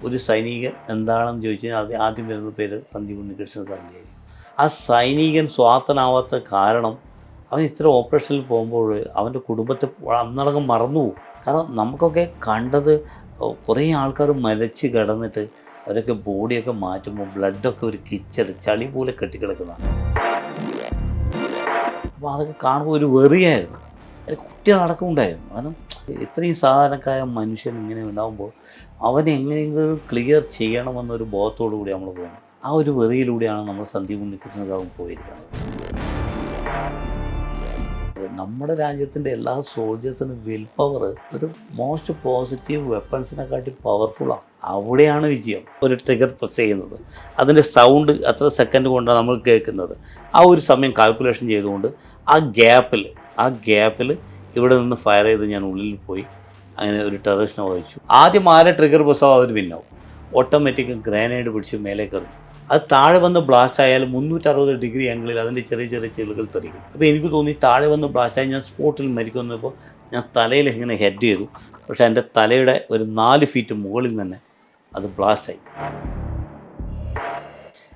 ഒരു സൈനികൻ എന്താണെന്ന് ചോദിച്ചു കഴിഞ്ഞാൽ ആദ്യം വരുന്ന പേര് സന്ദീപ് ഉണ്ണികൃഷ്ണൻ സാറിൻ്റെ ആയിരിക്കും. ആ സൈനികൻ സ്വാർത്ഥനാവാത്ത കാരണം അവൻ ഇത്ര ഓപ്പറേഷനിൽ പോകുമ്പോൾ അവൻ്റെ കുടുംബത്തെ അന്നടക്കം മറന്നു പോകും. കാരണം നമുക്കൊക്കെ കണ്ടത് കുറേ ആൾക്കാർ മരിച്ച് കിടന്നിട്ട് അവരൊക്കെ ബോഡിയൊക്കെ മാറ്റുമ്പോൾ ബ്ലഡൊക്കെ ഒരു കിച്ചട് ചളി പോലെ കെട്ടിക്കിടക്കുന്നതാണ്. അപ്പോൾ അതൊക്കെ കാണുമ്പോൾ ഒരു വെറിയായിരുന്നു. അത് കുട്ടികളടക്കം ഉണ്ടായിരുന്നു. കാരണം ഇത്രയും സാധാരണക്കായ മനുഷ്യൻ ഇങ്ങനെ ഉണ്ടാകുമ്പോൾ അവനെ എങ്ങനെയെങ്കിലും ക്ലിയർ ചെയ്യണമെന്നൊരു ബോധത്തോടു കൂടി നമ്മൾ പോകണം. ആ ഒരു വെറിയിലൂടെയാണ് നമ്മൾ സന്ദീപ് ഉണ്ണികൃഷ്ണൻ സാറും പോയിരിക്കുന്നത്. നമ്മുടെ രാജ്യത്തിൻ്റെ എല്ലാ സോൾജേഴ്സിനും വിൽ പവർ ഒരു മോസ്റ്റ് പോസിറ്റീവ് വെപ്പൺസിനെക്കാട്ടി പവർഫുള്ളാണ്. അവിടെയാണ് വിജയം. ഒരു ട്രിഗർ പ്രസ് ചെയ്യുന്നത്, അതിൻ്റെ സൗണ്ട് എത്ര സെക്കൻഡ് കൊണ്ടാണ് നമ്മൾ കേൾക്കുന്നത്, ആ ഒരു സമയം കാൽക്കുലേഷൻ ചെയ്തുകൊണ്ട് ആ ഗ്യാപ്പിൽ ഇവിടെ നിന്ന് ഫയർ ചെയ്ത് ഞാൻ ഉള്ളിൽ പോയി അങ്ങനെ ഒരു ടെററിസ്റ്റിനെ വഹിച്ചു. ആദ്യം ആരെ ട്രിഗർ പ്രസ്സോ അവർ പിന്നാവും. ഓട്ടോമാറ്റിക് ഗ്രാനേഡ് പിടിച്ച് മേലെ കയറും. അത് താഴെ വന്ന് ബ്ലാസ്റ്റ് ആയാലും 360 ഡിഗ്രി ആംഗിളിൽ അതിൻ്റെ ചെറിയ ചെറിയ ചില്ലുകൾ തെറിക്കും. അപ്പോൾ എനിക്ക് തോന്നി താഴെ വന്ന് ബ്ലാസ്റ്റായി ഞാൻ സ്പോട്ടിൽ മരിക്കുന്നപ്പോൾ ഞാൻ തലയിൽ ഇങ്ങനെ ഹെഡ് ചെയ്തു. പക്ഷേ എൻ്റെ തലയുടെ ഒരു 4 ഫീറ്റ് മുകളിൽ തന്നെ അത് ബ്ലാസ്റ്റായി.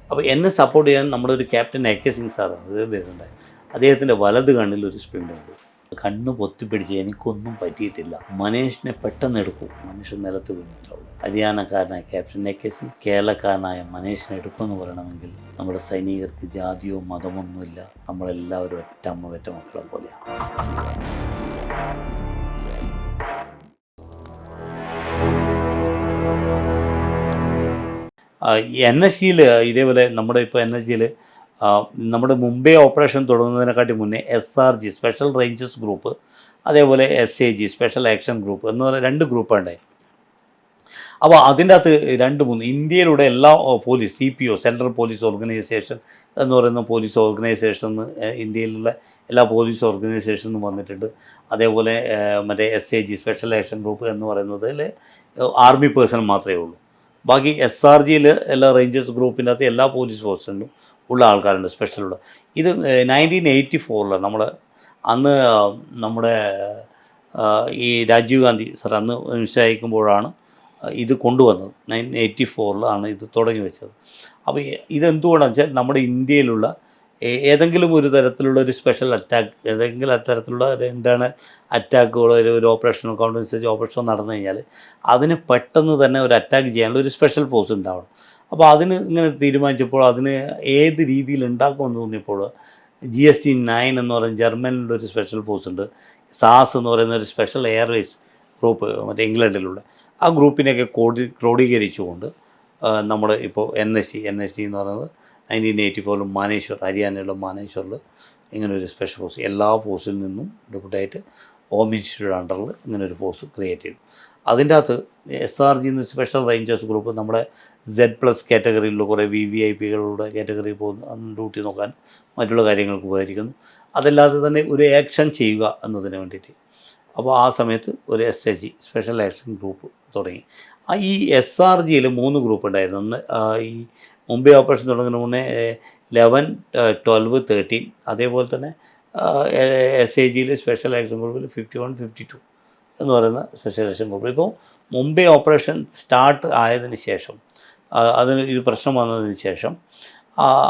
അപ്പോൾ എന്നെ സപ്പോർട്ട് ചെയ്യാൻ നമ്മുടെ ഒരു ക്യാപ്റ്റൻ AK സിംഗ് സാർ അത് വരുന്നുണ്ടായി. അദ്ദേഹത്തിൻ്റെ വലത് കണ്ണിൽ ഒരു സ്പ്ലിൻ്റുണ്ട്. കണ്ണ് പൊത്തിപ്പിടിച്ച് എനിക്കൊന്നും പറ്റിയിട്ടില്ല. മനേഷിനെ പെട്ടെന്ന് എടുക്കും. മനേഷ് നിലത്ത് വീണിട്ടുള്ളൂ. ഹരിയാനക്കാരനായ ക്യാപ്റ്റൻ AK സിംഗ് കേരളക്കാരനായ മനേഷിനെ എടുക്കുമെന്ന് പറയണമെങ്കിൽ നമ്മുടെ സൈനികർക്ക് ജാതിയോ മതമൊന്നുമില്ല. നമ്മളെല്ലാവരും ഒറ്റ അമ്മ പെറ്റ മക്കളെ പോലെയാണ്. NSGയിൽ ഇതേപോലെ നമ്മുടെ ഇപ്പോൾ NSGയിൽ നമ്മുടെ മുംബൈ ഓപ്പറേഷൻ തുടങ്ങുന്നതിനെക്കാട്ടി മുന്നേ SRG സ്പെഷ്യൽ റേഞ്ചസ് ഗ്രൂപ്പ്, അതേപോലെ SAG സ്പെഷ്യൽ ആക്ഷൻ ഗ്രൂപ്പ് എന്ന് പറയുന്ന 2 ഗ്രൂപ്പുണ്ടായി. അപ്പോൾ അതിൻ്റെ അകത്ത് 2-3 ഇന്ത്യയിലൂടെ എല്ലാ police CPO central police organisation എന്ന് പറയുന്ന പോലീസ് ഓർഗനൈസേഷൻ ഇന്ത്യയിലുള്ള എല്ലാ പോലീസ് ഓർഗനൈസേഷനും വന്നിട്ടുണ്ട്. അതേപോലെ മറ്റേ SAG സ്പെഷ്യൽ ആക്ഷൻ ഗ്രൂപ്പ് എന്ന് പറയുന്നതിൽ ആർമി പേഴ്സൺ മാത്രമേ ഉള്ളൂ. ബാക്കി SRGയിൽ എല്ലാ റേഞ്ചേഴ്സ് ഗ്രൂപ്പിൻ്റെ അകത്ത് എല്ലാ പോലീസ് ഫോഴ്സിലും ഉള്ള ആൾക്കാരുണ്ട് സ്പെഷ്യലുള്ള. ഇത് 1984 നമ്മൾ അന്ന് നമ്മുടെ ഈ രാജീവ് ഗാന്ധി സാർ അന്ന് മിനിസ്റ്റർ അയക്കുമ്പോഴാണ് ഇത് കൊണ്ടുവന്നത്. 1984 ഇത് തുടങ്ങി വെച്ചത്. അപ്പോൾ ഇതെന്തുകൊണ്ടാണെന്ന് വെച്ചാൽ നമ്മുടെ ഇന്ത്യയിലുള്ള ഏതെങ്കിലും ഒരു തരത്തിലുള്ള ഒരു സ്പെഷ്യൽ അറ്റാക്ക്, ഏതെങ്കിലും തരത്തിലുള്ള ഒരു ഇൻ്റേണൽ അറ്റാക്കുകളോ ഒരു ഓപ്പറേഷനോ കൗണ്ടർ മെസ്സേജ് ഓപ്പറേഷനോ നടന്നു കഴിഞ്ഞാൽ അതിന് പെട്ടെന്ന് തന്നെ ഒരു അറ്റാക്ക് ചെയ്യാനുള്ള ഒരു സ്പെഷ്യൽ ഫോഴ്സ് ഉണ്ടാവണം. അപ്പോൾ അതിന് ഇങ്ങനെ തീരുമാനിച്ചപ്പോൾ അതിന് ഏത് രീതിയിൽ ഉണ്ടാക്കുമെന്ന് തോന്നിയപ്പോൾ GST-9 എന്ന് പറയുന്ന ജർമ്മനിലുള്ള ഒരു സ്പെഷ്യൽ ഫോഴ്സ് ഉണ്ട്. SAS എന്ന് പറയുന്ന ഒരു സ്പെഷ്യൽ എയർവേസ് ഗ്രൂപ്പ് മറ്റേ ഇംഗ്ലണ്ടിലുള്ള ആ ഗ്രൂപ്പിനെയൊക്കെ ക്രോഡീകരിച്ചുകൊണ്ട് നമ്മൾ ഇപ്പോൾ NSG എന്ന് പറയുന്നത് 1984 മാനേശ്വർ, ഹരിയാനയുള്ള മാനേശ്വറിൽ ഇങ്ങനെ ഒരു സ്പെഷ്യൽ ഫോഴ്സ് എല്ലാ ഫോഴ്സിൽ നിന്നും ഡെപ്യൂട്ടായിട്ട് ഹോം മിനിസ്റ്ററുടെ അണ്ടറിൽ ഇങ്ങനെ ഒരു ഫോഴ്സ് ക്രിയേറ്റ് ചെയ്തു. അതിൻ്റെ അകത്ത് SRG എന്ന സ്പെഷ്യൽ റേഞ്ചേഴ്സ് ഗ്രൂപ്പ് നമ്മുടെ Z+ കാറ്റഗറിയിലുള്ള കുറേ VVIPകളുടെ കാറ്റഗറിയിൽ പോകുന്ന ഡ്യൂട്ടി നോക്കാൻ മറ്റുള്ള കാര്യങ്ങൾക്ക് ഉപകരിക്കുന്നു. അതല്ലാതെ തന്നെ ഒരു ആക്ഷൻ ചെയ്യുക എന്നതിന് വേണ്ടിയിട്ട്. അപ്പോൾ ആ സമയത്ത് ഒരു SAG സ്പെഷ്യൽ ആക്ഷൻ ഗ്രൂപ്പ് തുടങ്ങി. ഈ SRGയിൽ 3 ഗ്രൂപ്പ് ഉണ്ടായിരുന്നു. ഒന്ന് ഈ മുംബൈ ഓപ്പറേഷൻ തുടങ്ങുന്നതിന് മുന്നേ 11, 12, 13. അതേപോലെ തന്നെ SAGയിൽ സ്പെഷ്യൽ ആക്ഷൻ ഗ്രൂപ്പിൽ 51, 52 എന്ന് പറയുന്ന സ്പെഷ്യൽ ആക്ഷൻ ഗ്രൂപ്പ്. ഇപ്പോൾ മുംബൈ ഓപ്പറേഷൻ സ്റ്റാർട്ട് ആയതിന് ശേഷം അതിന് ഒരു പ്രശ്നം വന്നതിന് ശേഷം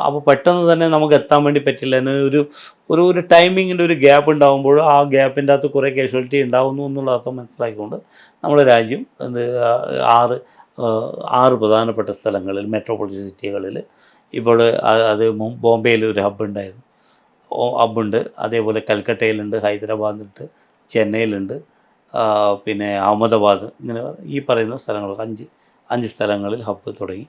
അപ്പോൾ പെട്ടെന്ന് തന്നെ നമുക്ക് എത്താൻ വേണ്ടി പറ്റില്ല. ഒരു ടൈമിങ്ങിൻ്റെ ഒരു ഗ്യാപ്പ് ഉണ്ടാകുമ്പോൾ ആ ഗ്യാപ്പിൻ്റെ അകത്ത് കുറേ കാഷ്വാലിറ്റി ഉണ്ടാകുന്നു എന്നുള്ള അർത്ഥം മനസ്സിലാക്കിക്കൊണ്ട് നമ്മുടെ രാജ്യം ആറ് പ്രധാനപ്പെട്ട സ്ഥലങ്ങളിൽ മെട്രോപൊളിറ്റൻ സിറ്റികളിൽ ഇപ്പോൾ അത് ബോംബെയിൽ ഒരു ഹബ്ബുണ്ട്, അതേപോലെ കൽക്കട്ടയിലുണ്ട്, ഹൈദരാബാദിലുണ്ട്, ചെന്നൈയിലുണ്ട്, പിന്നെ അഹമ്മദാബാദ്, ഇങ്ങനെ ഈ പറയുന്ന സ്ഥലങ്ങളൊക്കെ 5 സ്ഥലങ്ങളിൽ ഹബ്ബ് തുടങ്ങി.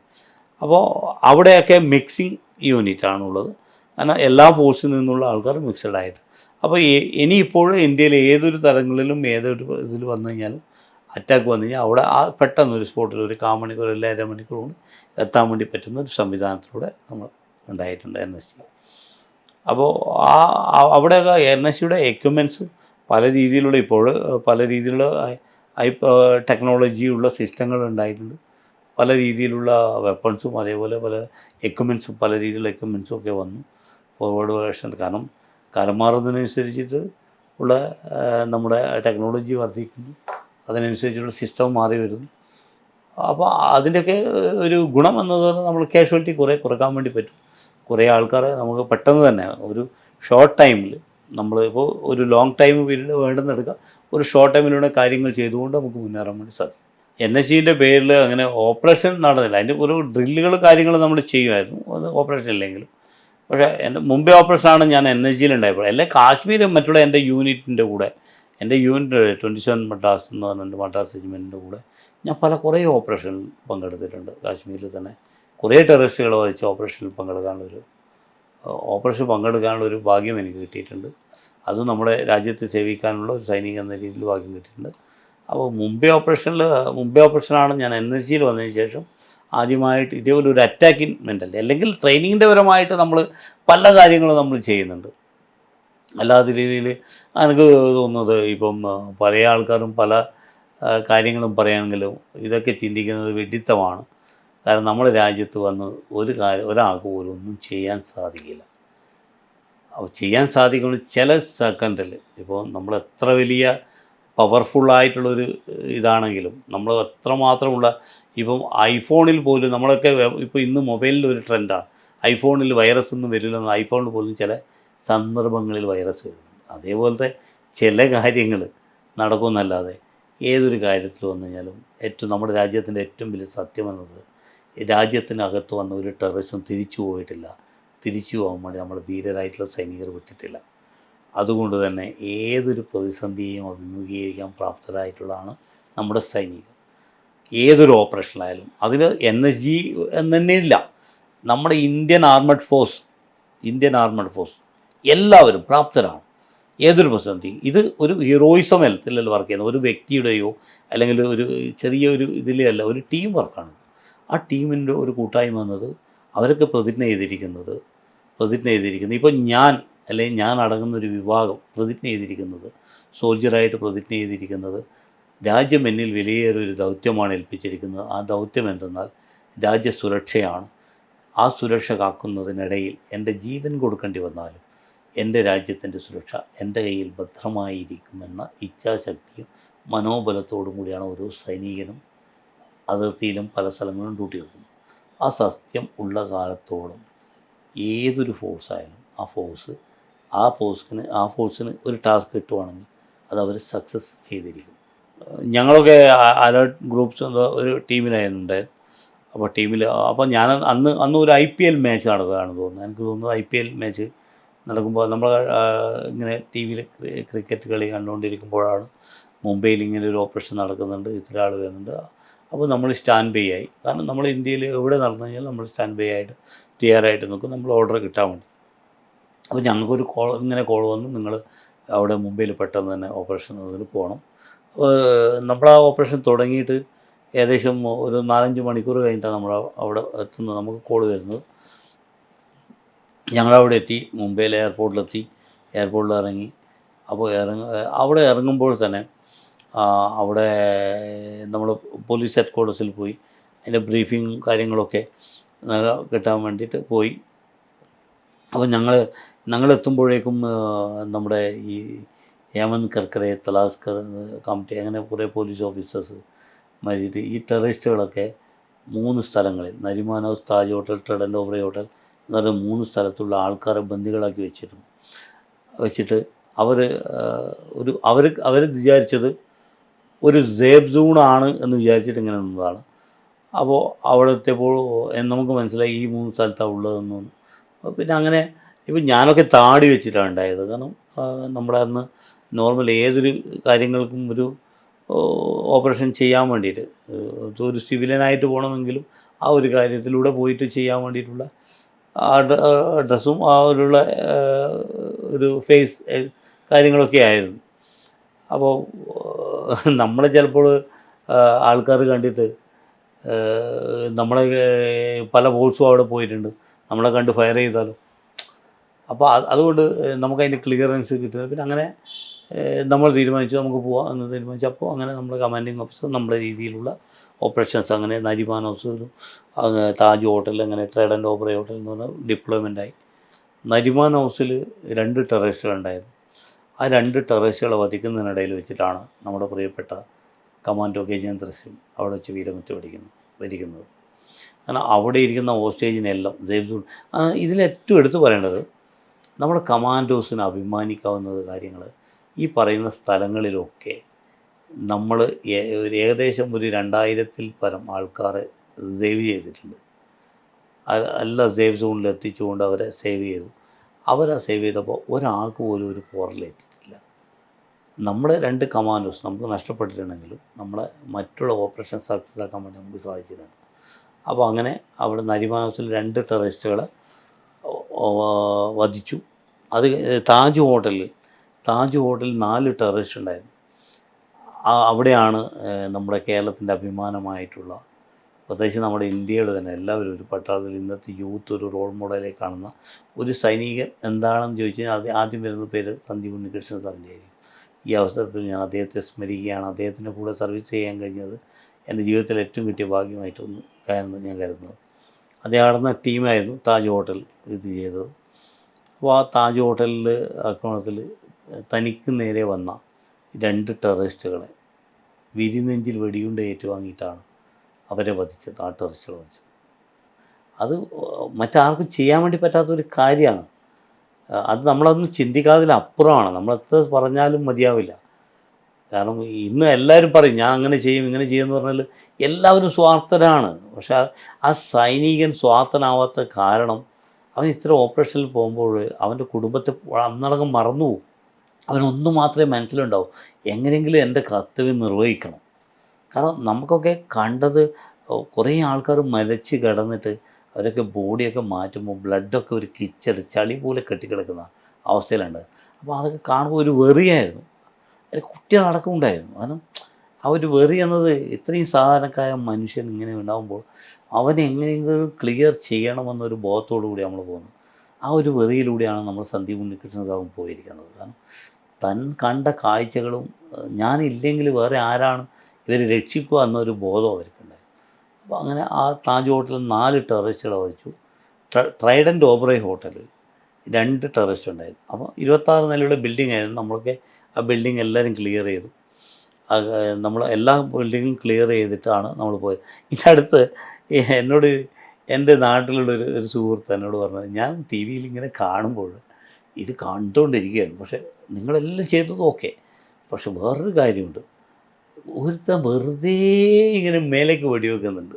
അപ്പോൾ അവിടെയൊക്കെ മിക്സിങ് യൂണിറ്റാണുള്ളത്. കാരണം എല്ലാ ഫോഴ്സിൽ നിന്നുള്ള ആൾക്കാർ മിക്സഡ് ആയിട്ട്. അപ്പോൾ ഇനിയിപ്പോഴും ഇന്ത്യയിൽ ഏതൊരു തലങ്ങളിലും ഏതൊരു ഇതിൽ വന്നു കഴിഞ്ഞാലും അറ്റാക്ക് വന്നു കഴിഞ്ഞാൽ അവിടെ പെട്ടെന്നൊരു സ്പോട്ടിൽ ഒരു 1/4 മണിക്കൂർ അല്ലെങ്കിൽ 1/2 മണിക്കൂർ കൊണ്ട് എത്താൻ വേണ്ടി പറ്റുന്ന ഒരു സംവിധാനത്തിലൂടെ നമ്മൾ ഉണ്ടായിട്ടുണ്ട് NSG. അപ്പോൾ അവിടെയൊക്കെ NSGയുടെ എക്യുപ്മെൻറ്റ്സ് പല രീതിയിലുള്ള ടെക്നോളജിയുള്ള സിസ്റ്റങ്ങൾ ഉണ്ടായിട്ടുണ്ട്. പല രീതിയിലുള്ള വെപ്പൺസും അതേപോലെ പല എക്യുപ്മെൻറ്റ്സും പല രീതിയിലുള്ള എക്യുപ്മെൻറ്റ്സും ഒക്കെ വന്നു. ഫോർവേഡ് വേർഷൻ കാരണം കാലം മാറുന്നതിനനുസരിച്ചിട്ട് ഉള്ള നമ്മുടെ ടെക്നോളജി വർദ്ധിക്കുന്നു, അതിനനുസരിച്ചുള്ള സിസ്റ്റം മാറി വരുന്നു. അപ്പോൾ അതിൻ്റെയൊക്കെ ഒരു ഗുണം എന്നത് പറഞ്ഞാൽ നമ്മൾ കാഷ്വാലിറ്റി കുറേ കുറക്കാൻ വേണ്ടി പറ്റും. കുറേ ആൾക്കാരെ നമുക്ക് പെട്ടെന്ന് തന്നെ ഒരു ഷോർട്ട് ടൈമിൽ നമ്മൾ ഇപ്പോൾ ഒരു ലോങ് ടൈം പീരീഡ് വേണ്ടെന്നെടുക്കുക, ഒരു ഷോർട്ട് ടൈമിലൂടെ കാര്യങ്ങൾ ചെയ്തുകൊണ്ട് നമുക്ക് മുന്നേറാൻ വേണ്ടി സാധിക്കും. എൻ എസ് ജിൻ്റെ പേരിൽ അങ്ങനെ ഓപ്പറേഷൻ നടന്നില്ല. അതിൻ്റെ ഒരു ഡ്രില്ലുകൾ കാര്യങ്ങൾ നമ്മൾ ചെയ്യുമായിരുന്നു, അത് ഓപ്പറേഷൻ ഇല്ലെങ്കിലും. പക്ഷേ എൻ്റെ മുമ്പേ ഓപ്പറേഷനാണ് ഞാൻ എൻ എസ് ജിയിലുണ്ടായപ്പോൾ. അല്ലെ കാശ്മീരും മറ്റുള്ള എൻ്റെ യൂണിറ്റിൻ്റെ കൂടെ, എൻ്റെ യൂണിറ്റ് 27 മദ്രാസ് എന്ന് പറഞ്ഞിട്ട് മദ്രാസ് റെജിമെൻറ്റിൻ്റെ കൂടെ ഞാൻ കുറേ ഓപ്പറേഷനിൽ പങ്കെടുത്തിട്ടുണ്ട്. കാശ്മീരിൽ തന്നെ കുറേ ടെററിസ്റ്റുകളെ വധിച്ച ഓപ്പറേഷനിൽ പങ്കെടുക്കാനുള്ളൊരു ഭാഗ്യം എനിക്ക് കിട്ടിയിട്ടുണ്ട്. അതും നമ്മുടെ രാജ്യത്തെ സേവിക്കാനുള്ള ഒരു സൈനിക എന്ന രീതിയിൽ ഭാഗ്യം കിട്ടിയിട്ടുണ്ട്. അപ്പോൾ മുമ്പേ ഓപ്പറേഷനാണ് ഞാൻ എൻ എസ് ജിയിൽ വന്നതിന് ശേഷം ആദ്യമായിട്ട് ഇതേപോലെ ഒരു അറ്റാക്കിങ് മെൻ്റൽ, അല്ലെങ്കിൽ ട്രെയിനിങ്ങിൻ്റെ പരമായിട്ട് നമ്മൾ പല കാര്യങ്ങളും നമ്മൾ ചെയ്യുന്നുണ്ട്. അല്ലാത്ത രീതിയിൽ എനിക്ക് തോന്നുന്നത് ഇപ്പം പല ആൾക്കാരും പല കാര്യങ്ങളും പറയുമെങ്കിലും ഇതൊക്കെ ചിന്തിക്കുന്നത് വിഡ്ഢിത്തമാണ്. കാരണം നമ്മുടെ രാജ്യത്ത് വന്ന് ഒരാൾക്ക് പോലും ഒന്നും ചെയ്യാൻ സാധിക്കില്ല. അപ്പോൾ ചെയ്യാൻ സാധിക്കുന്നത് ചില സെക്കൻഡിൽ, ഇപ്പോൾ നമ്മൾ എത്ര വലിയ പവർഫുള്ളായിട്ടുള്ളൊരു ഇതാണെങ്കിലും, നമ്മൾ എത്രമാത്രമുള്ള ഇപ്പം ഐഫോണിൽ പോലും നമ്മളൊക്കെ ഇപ്പോൾ ഇന്ന് മൊബൈലിൽ ഒരു ട്രെൻഡാണ്, ഐഫോണിൽ വൈറസ് ഒന്നും വരില്ലെന്ന്. ഐഫോണിൽ പോലും ചില സന്ദർഭങ്ങളിൽ വൈറസ് വരുന്നുണ്ട്. അതേപോലത്തെ ചില കാര്യങ്ങൾ നടക്കുമെന്നല്ലാതെ ഏതൊരു കാര്യത്തിൽ വന്നു കഴിഞ്ഞാലും നമ്മുടെ രാജ്യത്തിൻ്റെ ഏറ്റവും വലിയ സത്യമെന്നത്, രാജ്യത്തിനകത്ത് വന്ന ഒരു ടെററിസം തിരിച്ചു പോയിട്ടില്ല. തിരിച്ചു പോകാൻ വേണ്ടി നമ്മുടെ ധീരരായിട്ടുള്ള സൈനികർ വിട്ടിട്ടില്ല. അതുകൊണ്ട് തന്നെ ഏതൊരു പ്രതിസന്ധിയെയും അഭിമുഖീകരിക്കാൻ പ്രാപ്തരായിട്ടുള്ളതാണ് നമ്മുടെ സൈനികർ. ഏതൊരു ഓപ്പറേഷനായാലും അതിന് എൻ എസ് ജി എന്നല്ല, നമ്മുടെ ഇന്ത്യൻ ആർമഡ് ഫോഴ്സ് എല്ലാവരും പ്രാപ്തരാണ്. ഏതൊരു പ്രതിസന്ധി, ഇത് ഒരു ഹീറോയിസം ഹെൽത്തിലല്ല വർക്ക് ചെയ്യുന്നത്, ഒരു വ്യക്തിയുടെയോ അല്ലെങ്കിൽ ഒരു ചെറിയൊരു ഇതിലല്ല, ഒരു ടീം വർക്കാണ്. ആ ടീമിൻ്റെ ഒരു കൂട്ടായ്മ എന്നത് അവരൊക്കെ പ്രതിജ്ഞ ചെയ്തിരിക്കുന്നത് ഇപ്പം ഞാൻ അടങ്ങുന്നൊരു വിഭാഗം പ്രതിജ്ഞ ചെയ്തിരിക്കുന്നത്, സോൾജറായിട്ട് പ്രതിജ്ഞ ചെയ്തിരിക്കുന്നത്, രാജ്യം എന്നിൽ വിലയേറിയൊരു ദൗത്യമാണ് ഏൽപ്പിച്ചിരിക്കുന്നത്. ആ ദൗത്യം എന്തെന്നാൽ രാജ്യസുരക്ഷയാണ്. ആ സുരക്ഷ കാക്കുന്നതിനിടയിൽ എൻ്റെ ജീവൻ കൊടുക്കേണ്ടി വന്നാലും എൻ്റെ രാജ്യത്തിൻ്റെ സുരക്ഷ എൻ്റെ കയ്യിൽ ഭദ്രമായിരിക്കുമെന്ന ഇച്ഛാശക്തിയും മനോബലത്തോടും കൂടിയാണ് ഓരോ സൈനികനും അതിർത്തിയിലും പല സ്ഥലങ്ങളിലും ഡ്യൂട്ടി വെക്കുന്നത്. ആ സത്യം ഉള്ള കാലത്തോളം ഏതൊരു ഫോഴ്സായാലും ആ ഫോഴ്സിന് ഒരു ടാസ്ക് കിട്ടുവാണെങ്കിൽ അത് അവർ സക്സസ് ചെയ്തിരിക്കും. ഞങ്ങളൊക്കെ അലേർട്ട് ഗ്രൂപ്പ്സ് എന്ന ഒരു ടീമിലായിരുന്നു. അപ്പോൾ ഞാൻ അന്ന് ഒരു IPL മാച്ച് നടക്കുകയാണെന്ന് തോന്നുന്നു. എനിക്ക് തോന്നുന്നത് IPL മാച്ച് നടക്കുമ്പോൾ നമ്മൾ ഇങ്ങനെ ടി വിയിൽ ക്രിക്കറ്റ് കളി കണ്ടുകൊണ്ടിരിക്കുമ്പോഴാണ് മുംബൈയിൽ ഇങ്ങനെ ഒരു ഓപ്പറേഷൻ നടക്കുന്നുണ്ട്, ഇത്ര ആൾ വരുന്നുണ്ട്. അപ്പോൾ നമ്മൾ സ്റ്റാൻഡ് ബൈ ആയി. കാരണം നമ്മൾ ഇന്ത്യയിൽ എവിടെ നടന്നു കഴിഞ്ഞാൽ നമ്മൾ സ്റ്റാൻഡ് ബൈ ആയിട്ട് തയ്യാറായിട്ട് നിൽക്കും, നമ്മൾ ഓർഡർ കിട്ടാൻ വേണ്ടി. അപ്പോൾ ഞങ്ങൾക്കൊരു കോൾ വന്നു, നിങ്ങൾ അവിടെ മുംബൈയിൽ പെട്ടെന്ന് തന്നെ ഓപ്പറേഷൻ അതിന് പോകണം. നമ്മൾ ആ ഓപ്പറേഷൻ തുടങ്ങിയിട്ട് ഏകദേശം ഒരു 4-5 മണിക്കൂർ കഴിഞ്ഞിട്ടാണ് നമ്മൾ അവിടെ എത്തുന്നത്. നമുക്ക് കോൾ വരുന്നത്. ഞങ്ങളവിടെ എത്തി, മുംബൈയിലെ എയർപോർട്ടിൽ ഇറങ്ങി. അപ്പോൾ അവിടെ ഇറങ്ങുമ്പോൾ തന്നെ അവിടെ നമ്മൾ പോലീസ് ഹെഡ് ക്വാർട്ടേഴ്സിൽ പോയി അതിൻ്റെ ബ്രീഫിങ് കാര്യങ്ങളൊക്കെ കിട്ടാൻ വേണ്ടിയിട്ട് പോയി. അപ്പോൾ ഞങ്ങളെത്തുമ്പോഴേക്കും നമ്മുടെ ഈ ഹേമന്ത് കർക്കറെ, തലാസ്കർ കമ്മിറ്റി, അങ്ങനെ കുറേ പോലീസ് ഓഫീസേഴ്സ് മരിച്ചിട്ട് ഈ ടെററിസ്റ്റുകളൊക്കെ 3 സ്ഥലങ്ങളിൽ, Nariman house, Taj hotel, Trident Oberoi hotel എന്ന് പറഞ്ഞ 3 സ്ഥലത്തുള്ള ആൾക്കാരെ ബന്ദികളാക്കി വെച്ചിട്ട് അവർ വിചാരിച്ചത് ഒരു സേഫ് സോണാണ് എന്ന് വിചാരിച്ചിട്ട് ഇങ്ങനെ നിന്നതാണ്. അപ്പോൾ അവിടെ എത്തിയപ്പോൾ നമുക്ക് മനസ്സിലായി ഈ 3 സ്ഥലത്താണ് ഉള്ളതെന്നും. പിന്നെ അങ്ങനെ ഇപ്പം ഞാനൊക്കെ താടി വെച്ചിട്ടാണ് ഉണ്ടായത്. കാരണം നമ്മുടെ അന്ന് നോർമൽ ഏതൊരു കാര്യങ്ങൾക്കും ഒരു ഓപ്പറേഷൻ ചെയ്യാൻ വേണ്ടിയിട്ട് ഒരു സിവിലിയനായിട്ട് പോകണമെങ്കിലും ആ ഒരു കാര്യത്തിലൂടെ പോയിട്ട് ചെയ്യാൻ വേണ്ടിയിട്ടുള്ള ആ ഡ്രസ്സും ആ ഒരു ഫേസ് കാര്യങ്ങളൊക്കെ ആയിരുന്നു. അപ്പോൾ നമ്മളെ ചിലപ്പോൾ ആൾക്കാർ കണ്ടിട്ട് നമ്മളെ പല ബോൾസും അവിടെ പോയിട്ടുണ്ട്, നമ്മളെ കണ്ട് ഫയർ ചെയ്താലും. അപ്പോൾ അതുകൊണ്ട് നമുക്കതിൻ്റെ ക്ലിയറൻസ് കിട്ടുന്നത്. പിന്നെ അങ്ങനെ നമ്മൾ തീരുമാനിച്ചു നമുക്ക് പോവാം എന്ന് തീരുമാനിച്ചപ്പോൾ അങ്ങനെ നമ്മുടെ കമാൻഡിങ് ഓഫീസർ നമ്മുടെ രീതിയിലുള്ള ഓപ്പറേഷൻസ്, അങ്ങനെ നരിമാൻ ഹൗസിലും താജ് ഹോട്ടൽ, അങ്ങനെ ട്രെഡൻ്റ് ഓബ്രേ ഹോട്ടൽ എന്ന് പറഞ്ഞാൽ ഡിപ്ലോയ്മെൻ്റായി. നരിമാൻ ഹൗസിൽ 2 ടെററിസ്റ്റുകളുണ്ടായിരുന്നു. ആ 2 ടെററിസ്റ്റുകളെ വധിക്കുന്നതിനിടയിൽ വെച്ചിട്ടാണ് നമ്മുടെ പ്രിയപ്പെട്ട കമാൻഡോ ഗജേന്ദ്ര സിംഗ് അവിടെ വെച്ച് വീരമൃത്യു വരിക്കുന്നത്. ഭരിക്കുന്നത്. കാരണം അവിടെ ഇരിക്കുന്ന ഹോസ്റ്റേജിനെല്ലാം സേഫ് സോൺ. ഇതിലേറ്റവും എടുത്തു പറയേണ്ടത് നമ്മുടെ കമാൻഡോസിന് അഭിമാനിക്കാവുന്ന കാര്യങ്ങൾ ഈ പറയുന്ന സ്ഥലങ്ങളിലൊക്കെ നമ്മൾ ഏകദേശം ഒരു 2000-ൽ പരം ആൾക്കാരെ സേവ് ചെയ്തിട്ടുണ്ട്. എല്ലാ സേഫ് സോണിൽ എത്തിച്ചുകൊണ്ട് അവരെ സേവ് ചെയ്തു. അവരെ സേവ് ചെയ്തപ്പോൾ ഒരാൾക്ക് പോലും ഒരു പോറലേറ്റിട്ടില്ല. നമ്മുടെ 2 കമാൻഡോസ് നമുക്ക് നഷ്ടപ്പെട്ടിട്ടുണ്ടെങ്കിലും നമ്മളെ മറ്റുള്ള ഓപ്പറേഷൻ സക്സസ് ആക്കാൻ വേണ്ടി നമുക്ക് സാധിച്ചിട്ടുണ്ട്. അപ്പോൾ അങ്ങനെ അവിടെ നരിമാൻ ഹൗസിൽ 2 ടെററിസ്റ്റുകളെ വധിച്ചു. അത് താജ് ഹോട്ടലിൽ 4 ടെററിസ്റ്റ് ഉണ്ടായിരുന്നു. അവിടെയാണ് നമ്മുടെ കേരളത്തിൻ്റെ അഭിമാനമായിട്ടുള്ള, പ്രത്യേകിച്ച് നമ്മുടെ ഇന്ത്യയുടെ തന്നെ എല്ലാവരും ഒരു പട്ടാളത്തിൽ ഇന്നത്തെ യൂത്ത് ഒരു റോൾ മോഡലായി കാണുന്ന ഒരു സൈനികൻ എന്താണെന്ന് ചോദിച്ചു കഴിഞ്ഞാൽ ആദ്യം വരുന്ന പേര് സന്ദീപ് ഉണ്ണികൃഷ്ണൻ സാറിൻ്റെ ആയിരിക്കും. ഈ അവസരത്തിൽ ഞാൻ അദ്ദേഹത്തെ സ്മരിക്കുകയാണ്. അദ്ദേഹത്തിൻ്റെ കൂടെ സർവീസ് ചെയ്യാൻ കഴിഞ്ഞത് എൻ്റെ ജീവിതത്തിൽ ഏറ്റവും കിട്ടിയ ഭാഗ്യമായിട്ടൊന്നും ഞാൻ കരുതുന്നത്. അദ്ദേഹം നടന്ന ടീമായിരുന്നു താജ് ഹോട്ടൽ ഇത് ചെയ്തത്. അപ്പോൾ ആ താജ് ഹോട്ടലിൽ ആക്രമണത്തിൽ തനിക്ക് നേരെ വന്ന 2 ടെററിസ്റ്റുകളെ വിരിനെഞ്ചിൽ വെടിയുണ്ട ഏറ്റുവാങ്ങിയിട്ടാണ് അവരെ വധിച്ചത്, ആ ടെററിസ്റ്റുകളെ വധിച്ചത്. അത് മറ്റാർക്കും ചെയ്യാൻ വേണ്ടി പറ്റാത്തൊരു കാര്യമാണ്. അത് നമ്മളതൊന്നും ചിന്തിക്കാതിലപ്പുറമാണ്. നമ്മളെത്ര പറഞ്ഞാലും മതിയാവില്ല. കാരണം ഇന്ന് എല്ലാവരും പറയും ഞാൻ അങ്ങനെ ചെയ്യും ഇങ്ങനെ ചെയ്യുമെന്ന് പറഞ്ഞാൽ എല്ലാവരും സ്വാർത്ഥരാണ്. പക്ഷെ ആ സൈനികൻ സ്വാർത്ഥനാവാത്ത കാരണം അവൻ ഇത്ര ഓപ്പറേഷനിൽ പോകുമ്പോൾ അവൻ്റെ കുടുംബത്തെ അന്നടക്കം മറന്നു പോകും. അവനൊന്നു മാത്രമേ മനസ്സിലുണ്ടാവും, എങ്ങനെയെങ്കിലും എൻ്റെ കർത്തവ്യം നിർവഹിക്കണം. കാരണം നമുക്കൊക്കെ കണ്ടത് കുറേ ആൾക്കാർ മരിച്ച് കിടന്നിട്ട് അവരൊക്കെ ബോഡിയൊക്കെ മാറ്റുമ്പോൾ ബ്ലഡൊക്കെ ഒരു കിച്ചട് ചളി പോലെ കെട്ടിക്കിടക്കുന്ന അവസ്ഥയിലുണ്ട്. അപ്പോൾ അതൊക്കെ കാണുമ്പോൾ ഒരു വെറിയായിരുന്നു. അതിൽ കുട്ടികളടക്കം ഉണ്ടായിരുന്നു. കാരണം ആ ഒരു വെറി എന്നത് ഇത്രയും സാധാരണക്കായ മനുഷ്യൻ ഇങ്ങനെ ഉണ്ടാകുമ്പോൾ അവനെ എങ്ങനെയെങ്കിലും ക്ലിയർ ചെയ്യണമെന്നൊരു ബോധത്തോടു കൂടി നമ്മൾ പോകുന്നത്. ആ ഒരു വെറിയിലൂടെയാണ് നമ്മൾ സന്ദീപ് ഉണ്ണികൃഷ്ണൻ സാറും പോയിരിക്കുന്നത്. കാരണം താൻ കണ്ട കാഴ്ചകളും ഞാനില്ലെങ്കിൽ വേറെ ആരാണ് ഇവരെ രക്ഷിക്കുക എന്നൊരു ബോധം അവർക്കുണ്ടായി. അപ്പോൾ അങ്ങനെ ആ താജ് ഹോട്ടലിൽ 4 ടെററിസ്റ്റുകളെ വഹിച്ചു. ട്രൈഡൻറ്റ് ഓബറേ ഹോട്ടലിൽ 2 ടെററിസ്റ്റ് ഉണ്ടായിരുന്നു. അപ്പോൾ 26 നിലയുടെ ബിൽഡിംഗ് ആയിരുന്നു. നമ്മളൊക്കെ ആ ബിൽഡിംഗ് എല്ലാവരും ക്ലിയർ ചെയ്തു. നമ്മൾ എല്ലാ ബിൽഡിങ്ങും ക്ലിയർ ചെയ്തിട്ടാണ് നമ്മൾ പോയത്. ഇതിനടുത്ത് എന്നോട് എൻ്റെ നാട്ടിലുള്ളൊരു സുഹൃത്ത് എന്നോട് പറഞ്ഞത്, ഞാൻ ടി വിയിൽ ഇങ്ങനെ കാണുമ്പോൾ ഇത് കണ്ടുകൊണ്ടിരിക്കുകയാണ്, പക്ഷേ നിങ്ങളെല്ലാം ചെയ്തത് ഓക്കെ, പക്ഷെ വേറൊരു കാര്യമുണ്ട്, ഒരുത്തൻ വെറുതെ ഇങ്ങനെ മേലേക്ക് വെടിവെക്കുന്നുണ്ട്.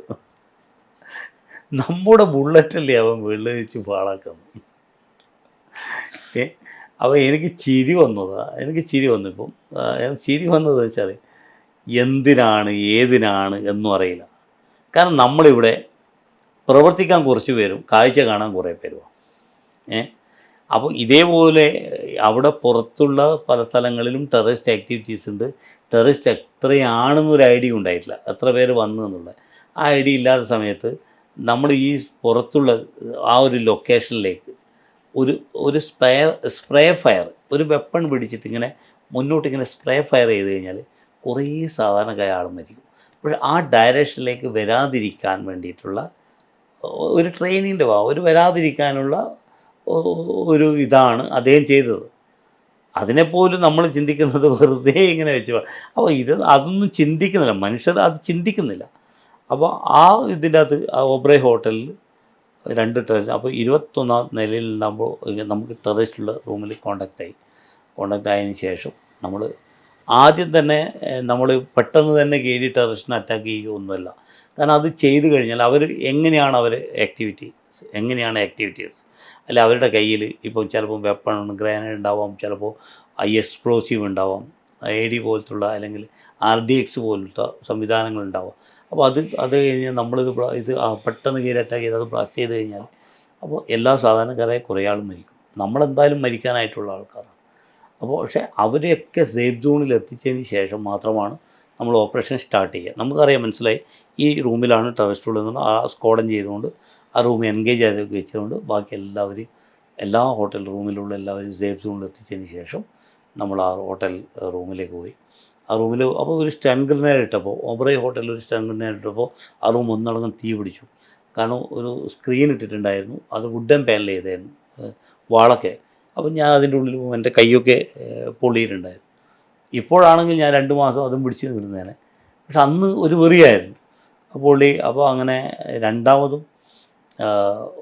നമ്മുടെ ബുള്ളറ്റല്ലേ അവൻ വെള്ളിച്ച് പാഴാക്കുന്നു. അപ്പോൾ എനിക്ക് ചിരി വന്നതാണ്. ചിരി വന്നത് വെച്ചാൽ എന്തിനാണ് ഏതിനാണ് എന്നും അറിയില്ല. കാരണം നമ്മളിവിടെ പ്രവർത്തിക്കാൻ കുറച്ച് പേരും കാഴ്ച കാണാൻ കുറേ പേരും. അപ്പോൾ ഇതേപോലെ അവിടെ പുറത്തുള്ള പല സ്ഥലങ്ങളിലും ടെററിസ്റ്റ് ആക്ടിവിറ്റീസ് ഉണ്ട്. ടെററിസ്റ്റ് എത്രയാണെന്നൊരു ഐഡിയ ഉണ്ടായിട്ടില്ല, എത്ര പേര് വന്നു എന്നുള്ളത് ആ ഐഡിയ ഇല്ലാത്ത സമയത്ത് നമ്മൾ ഈ പുറത്തുള്ള ആ ഒരു ലൊക്കേഷനിലേക്ക് ഒരു സ്പ്രേ ഫയർ, ഒരു വെപ്പൺ പിടിച്ചിട്ട് ഇങ്ങനെ മുന്നോട്ടിങ്ങനെ സ്പ്രേ ഫയർ ചെയ്ത് കഴിഞ്ഞാൽ കുറേ സാധാരണക്കായ ആളും മരിക്കും. പക്ഷേ ആ ഡയറക്ഷനിലേക്ക് വരാതിരിക്കാൻ വേണ്ടിയിട്ടുള്ള ഒരു ട്രെയിനിൻ്റെ ഒരു വരാതിരിക്കാനുള്ള ഒരു ഇതാണ് അദ്ദേഹം ചെയ്തത്. അതിനെപ്പോലും നമ്മൾ ചിന്തിക്കുന്നത് വെറുതെ ഇങ്ങനെ വെച്ച്. അപ്പോൾ അതൊന്നും ചിന്തിക്കുന്നില്ല, മനുഷ്യർ അത് ചിന്തിക്കുന്നില്ല. അപ്പോൾ ആ ഇതിൻ്റെ അകത്ത് ആ ഓബ്രേ ഹോട്ടലിൽ 2 ടെററിസ്റ്റ്. അപ്പോൾ 21ാം നിലയിൽ ഉണ്ടാകുമ്പോൾ നമുക്ക് ടെററിസ്റ്റുള്ള റൂമിൽ കോണ്ടാക്റ്റ് ആയതിനു ശേഷം നമ്മൾ ആദ്യം തന്നെ നമ്മൾ പെട്ടെന്ന് തന്നെ കയറി ടെററിസ്റ്റിനെ അറ്റാക്ക് ചെയ്യുകയൊന്നുമല്ല. കാരണം അത് ചെയ്തു കഴിഞ്ഞാൽ എങ്ങനെയാണ് ആക്ടിവിറ്റീസ് അല്ല അവരുടെ കയ്യിൽ ഇപ്പോൾ ചിലപ്പോൾ വെപ്പൺ ഗ്രനേഡ് ഉണ്ടാവാം, ചിലപ്പോൾ എക്സ്പ്ലോസീവ് ഉണ്ടാവാം, AD പോലത്തുള്ള അല്ലെങ്കിൽ RDX പോലത്തെ സംവിധാനങ്ങളുണ്ടാവാം. അപ്പോൾ അത് കഴിഞ്ഞ് നമ്മളിത് പെട്ടെന്ന് കയറി അറ്റാക്ക് ചെയ്ത് അത് ബ്ലാസ്റ്റ് ചെയ്ത് കഴിഞ്ഞാൽ അപ്പോൾ എല്ലാ സാധാരണക്കാരായ കുറേ ആളും മരിക്കും. നമ്മളെന്തായാലും മരിക്കാനായിട്ടുള്ള ആൾക്കാരാണ്. അപ്പോൾ പക്ഷേ അവരെയൊക്കെ സേഫ് സോണിൽ എത്തിച്ചതിന് ശേഷം മാത്രമാണ് നമ്മൾ ഓപ്പറേഷൻ സ്റ്റാർട്ട് ചെയ്യുക. നമുക്കറിയാം, മനസ്സിലായി ഈ റൂമിലാണ് ടെററിസ്റ്റ് ഉള്ളതെന്ന്. ആ സ്ക്വാഡൻ ചെയ്തുകൊണ്ട് ആ റൂം എൻഗേജ് ചെയ്ത് വെച്ചുകൊണ്ട് ബാക്കി എല്ലാ ഹോട്ടൽ റൂമിലുള്ള എല്ലാവരും സേഫ് സോണിൽ എത്തിച്ചതിന് ശേഷം നമ്മൾ ആ ഹോട്ടൽ റൂമിലേക്ക് പോയി. ആ റൂമിൽ അപ്പോൾ ഒരു സ്റ്റൺ ഗ്രനേഡ് ഇട്ടപ്പോൾ, ഓബ്രേ ഹോട്ടലിൽ ഒരു സ്റ്റൺ ഗ്രനേഡ് ഇട്ടപ്പോൾ ആ റൂം ഒന്നടങ്കം തീ പിടിച്ചു. കാരണം ഒരു സ്ക്രീൻ ഇട്ടിട്ടുണ്ടായിരുന്നു, അത് വുഡൻ പാനൽ ചെയ്തായിരുന്നു വാളൊക്കെ. അപ്പം ഞാൻ അതിൻ്റെ ഉള്ളിൽ എൻ്റെ കൈയൊക്കെ പൊള്ളിയിട്ടുണ്ടായിരുന്നു. ഇപ്പോഴാണെങ്കിൽ ഞാൻ 2 മാസം അതും പിടിച്ച് നിന്നേനെ. പക്ഷെ അന്ന് ഒരു വെറിയായിരുന്നു. അപ്പോൾ അങ്ങനെ രണ്ടാമതും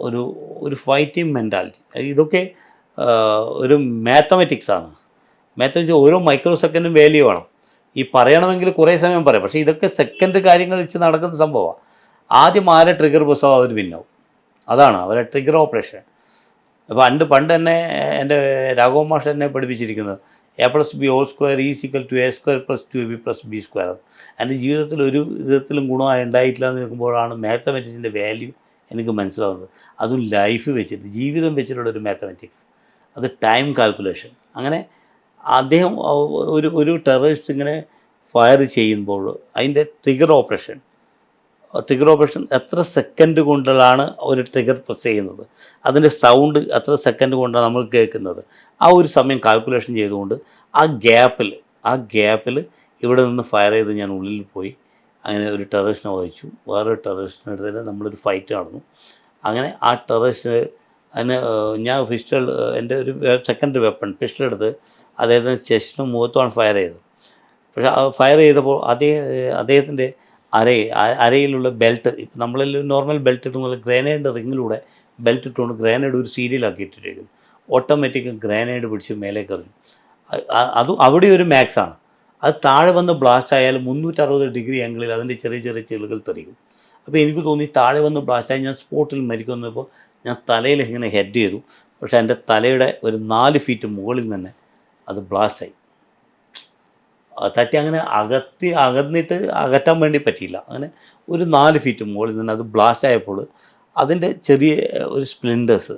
ഒരു ഒരു ഫൈറ്റിംഗ് മെൻറ്റാലിറ്റി, ഇതൊക്കെ ഒരു മാത്തമാറ്റിക്സാണ്. മാത്തമാറ്റിക്സ് ഓരോ മൈക്രോ സെക്കൻഡും വാല്യൂ വേണം. ഈ പറയണമെങ്കിൽ കുറേ സമയം പറയാം, പക്ഷേ ഇതൊക്കെ സെക്കൻഡ് കാര്യങ്ങൾ വെച്ച് നടക്കുന്ന സംഭവമാണ്. ആദ്യം ആരെ ട്രിഗർ പുസ്തകം അവർ പിന്നാവും, അതാണ് അവരെ ട്രിഗർ ഓപ്പറേഷൻ. അപ്പോൾ പണ്ട് തന്നെ എൻ്റെ രാഘവ മാഷ് എന്നെ പഠിപ്പിച്ചിരിക്കുന്നത് A+B² = A²+2AB+B². എൻ്റെ ജീവിതത്തിൽ ഒരു വിധത്തിലും ഗുണമായി ഉണ്ടായിട്ടില്ല എന്ന് നോക്കുമ്പോഴാണ് മാത്തമാറ്റിക്സിൻ്റെ വാല്യൂ എനിക്ക് മനസ്സിലാവുന്നത്. അതും ലൈഫ് വെച്ചിട്ട്, ജീവിതം വെച്ചിട്ടുള്ളൊരു മാത്തമാറ്റിക്സ്, അത് ടൈം കാൽക്കുലേഷൻ. അങ്ങനെ അദ്ദേഹം ഒരു ടെററിസ്റ്റ് ഇങ്ങനെ ഫയർ ചെയ്യുമ്പോൾ അതിൻ്റെ ട്രിഗർ ഓപ്പറേഷൻ എത്ര സെക്കൻഡ് കൊണ്ടാണ് ഒരു ട്രിഗർ പ്രസ് ചെയ്യുന്നത്, അതിൻ്റെ സൗണ്ട് എത്ര സെക്കൻഡ് കൊണ്ടാണ് നമ്മൾ കേൾക്കുന്നത്, ആ ഒരു സമയം കാൽക്കുലേഷൻ ചെയ്തുകൊണ്ട് ആ ഗ്യാപ്പിൽ ഇവിടെ നിന്ന് ഫയർ ചെയ്ത് ഞാൻ ഉള്ളിൽ പോയി അങ്ങനെ ഒരു ടെററിസ്റ്റിനെ വഹിച്ചു. വേറൊരു ടെററിസ്റ്റിനെടുത്തിട്ട് നമ്മളൊരു ഫൈറ്റ് നടന്നു. അങ്ങനെ ആ ടെററിസ്റ്റ് അതിന് ഞാൻ എൻ്റെ ഒരു സെക്കൻഡറി വെപ്പൺ പിസ്റ്റൾ എടുത്ത് അദ്ദേഹത്തിൻ്റെ ചെസ്റ്റിനും മുഖത്തുമാണ് ഫയർ ചെയ്തത്. പക്ഷേ ഫയർ ചെയ്തപ്പോൾ അദ്ദേഹത്തിൻ്റെ അരയിലുള്ള ബെൽറ്റ്, ഇപ്പം നമ്മളെല്ലാം നോർമൽ ബെൽറ്റ് ഇട്ടുള്ള ഗ്രനേഡിൻ്റെ റിങ്ങിലൂടെ ബെൽറ്റ് ഇട്ടുകൊണ്ട് ഗ്രനേഡ് ഒരു സീരിയലാക്കി ഇട്ടിരിക്കുന്നു. ഓട്ടോമാറ്റിക് ഗ്രനേഡ് പിടിച്ച് മേലേക്ക് എറിഞ്ഞു. അവിടെ ഒരു മാക്സാണ്. അത് താഴെ വന്ന് ബ്ലാസ്റ്റ് ആയാൽ 360 ഡിഗ്രി ആംഗിളിൽ അതിൻ്റെ ചെറിയ ചെറിയ ചില്ലുകൾ തെറിക്കും. അപ്പോൾ എനിക്ക് തോന്നി താഴെ വന്ന് ബ്ലാസ്റ്റായി ഞാൻ സ്പോട്ടിൽ മരിക്കുന്നപ്പോൾ ഞാൻ തലയിൽ ഇങ്ങനെ ഹെഡ് ചെയ്തു. പക്ഷേ എൻ്റെ തലയുടെ ഒരു 4 ഫീറ്റ് മുകളിൽ തന്നെ അത് ബ്ലാസ്റ്റായി തട്ടി. അങ്ങനെ അകന്നിട്ട് അകറ്റാൻ വേണ്ടി പറ്റിയില്ല. അങ്ങനെ ഒരു 4 ഫീറ്റ് മുകളിൽ നിന്ന് അത് ബ്ലാസ്റ്റ് ആയപ്പോൾ അതിൻ്റെ ചെറിയ ഒരു സ്പ്ലിൻഡേഴ്സ്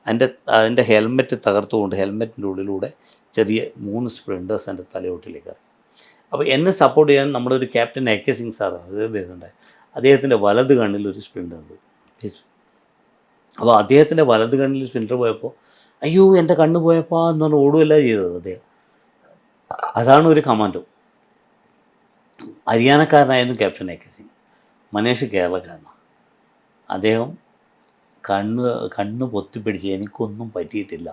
അതിൻ്റെ ഹെൽമെറ്റ് തകർത്തുകൊണ്ട് ഹെൽമെറ്റിൻ്റെ ഉള്ളിലൂടെ ചെറിയ 3 സ്പ്ലിൻഡേഴ്സ് എൻ്റെ തലയോട്ടിലേക്ക് ഇറങ്ങി. അപ്പോൾ എന്നെ സപ്പോർട്ട് ചെയ്യാൻ നമ്മുടെ ഒരു ക്യാപ്റ്റൻ AK സിംഗ് സാർ അത് വരുന്നുണ്ടായി. അദ്ദേഹത്തിൻ്റെ വലത് കണ്ണിൽ ഒരു സ്പ്ലിൻഡർ പോയി. അപ്പോൾ അദ്ദേഹത്തിൻ്റെ വലത് കണ്ണിൽ സ്പ്ലിൻഡർ പോയപ്പോൾ അയ്യോ എൻ്റെ കണ്ണ് പോയപ്പോൾ എന്ന് പറഞ്ഞാൽ ഓടുകയല്ല ചെയ്തത് അദ്ദേഹം. അതാണ് ഒരു കമാൻഡോ. ഹരിയാനക്കാരനായിരുന്നു ക്യാപ്റ്റൻ AK സിംഗ്. മനേഷ് കേരളക്കാരനാണ്. അദ്ദേഹം കണ്ണ് പൊത്തിപ്പിടിച്ച് എനിക്കൊന്നും പറ്റിയിട്ടില്ല,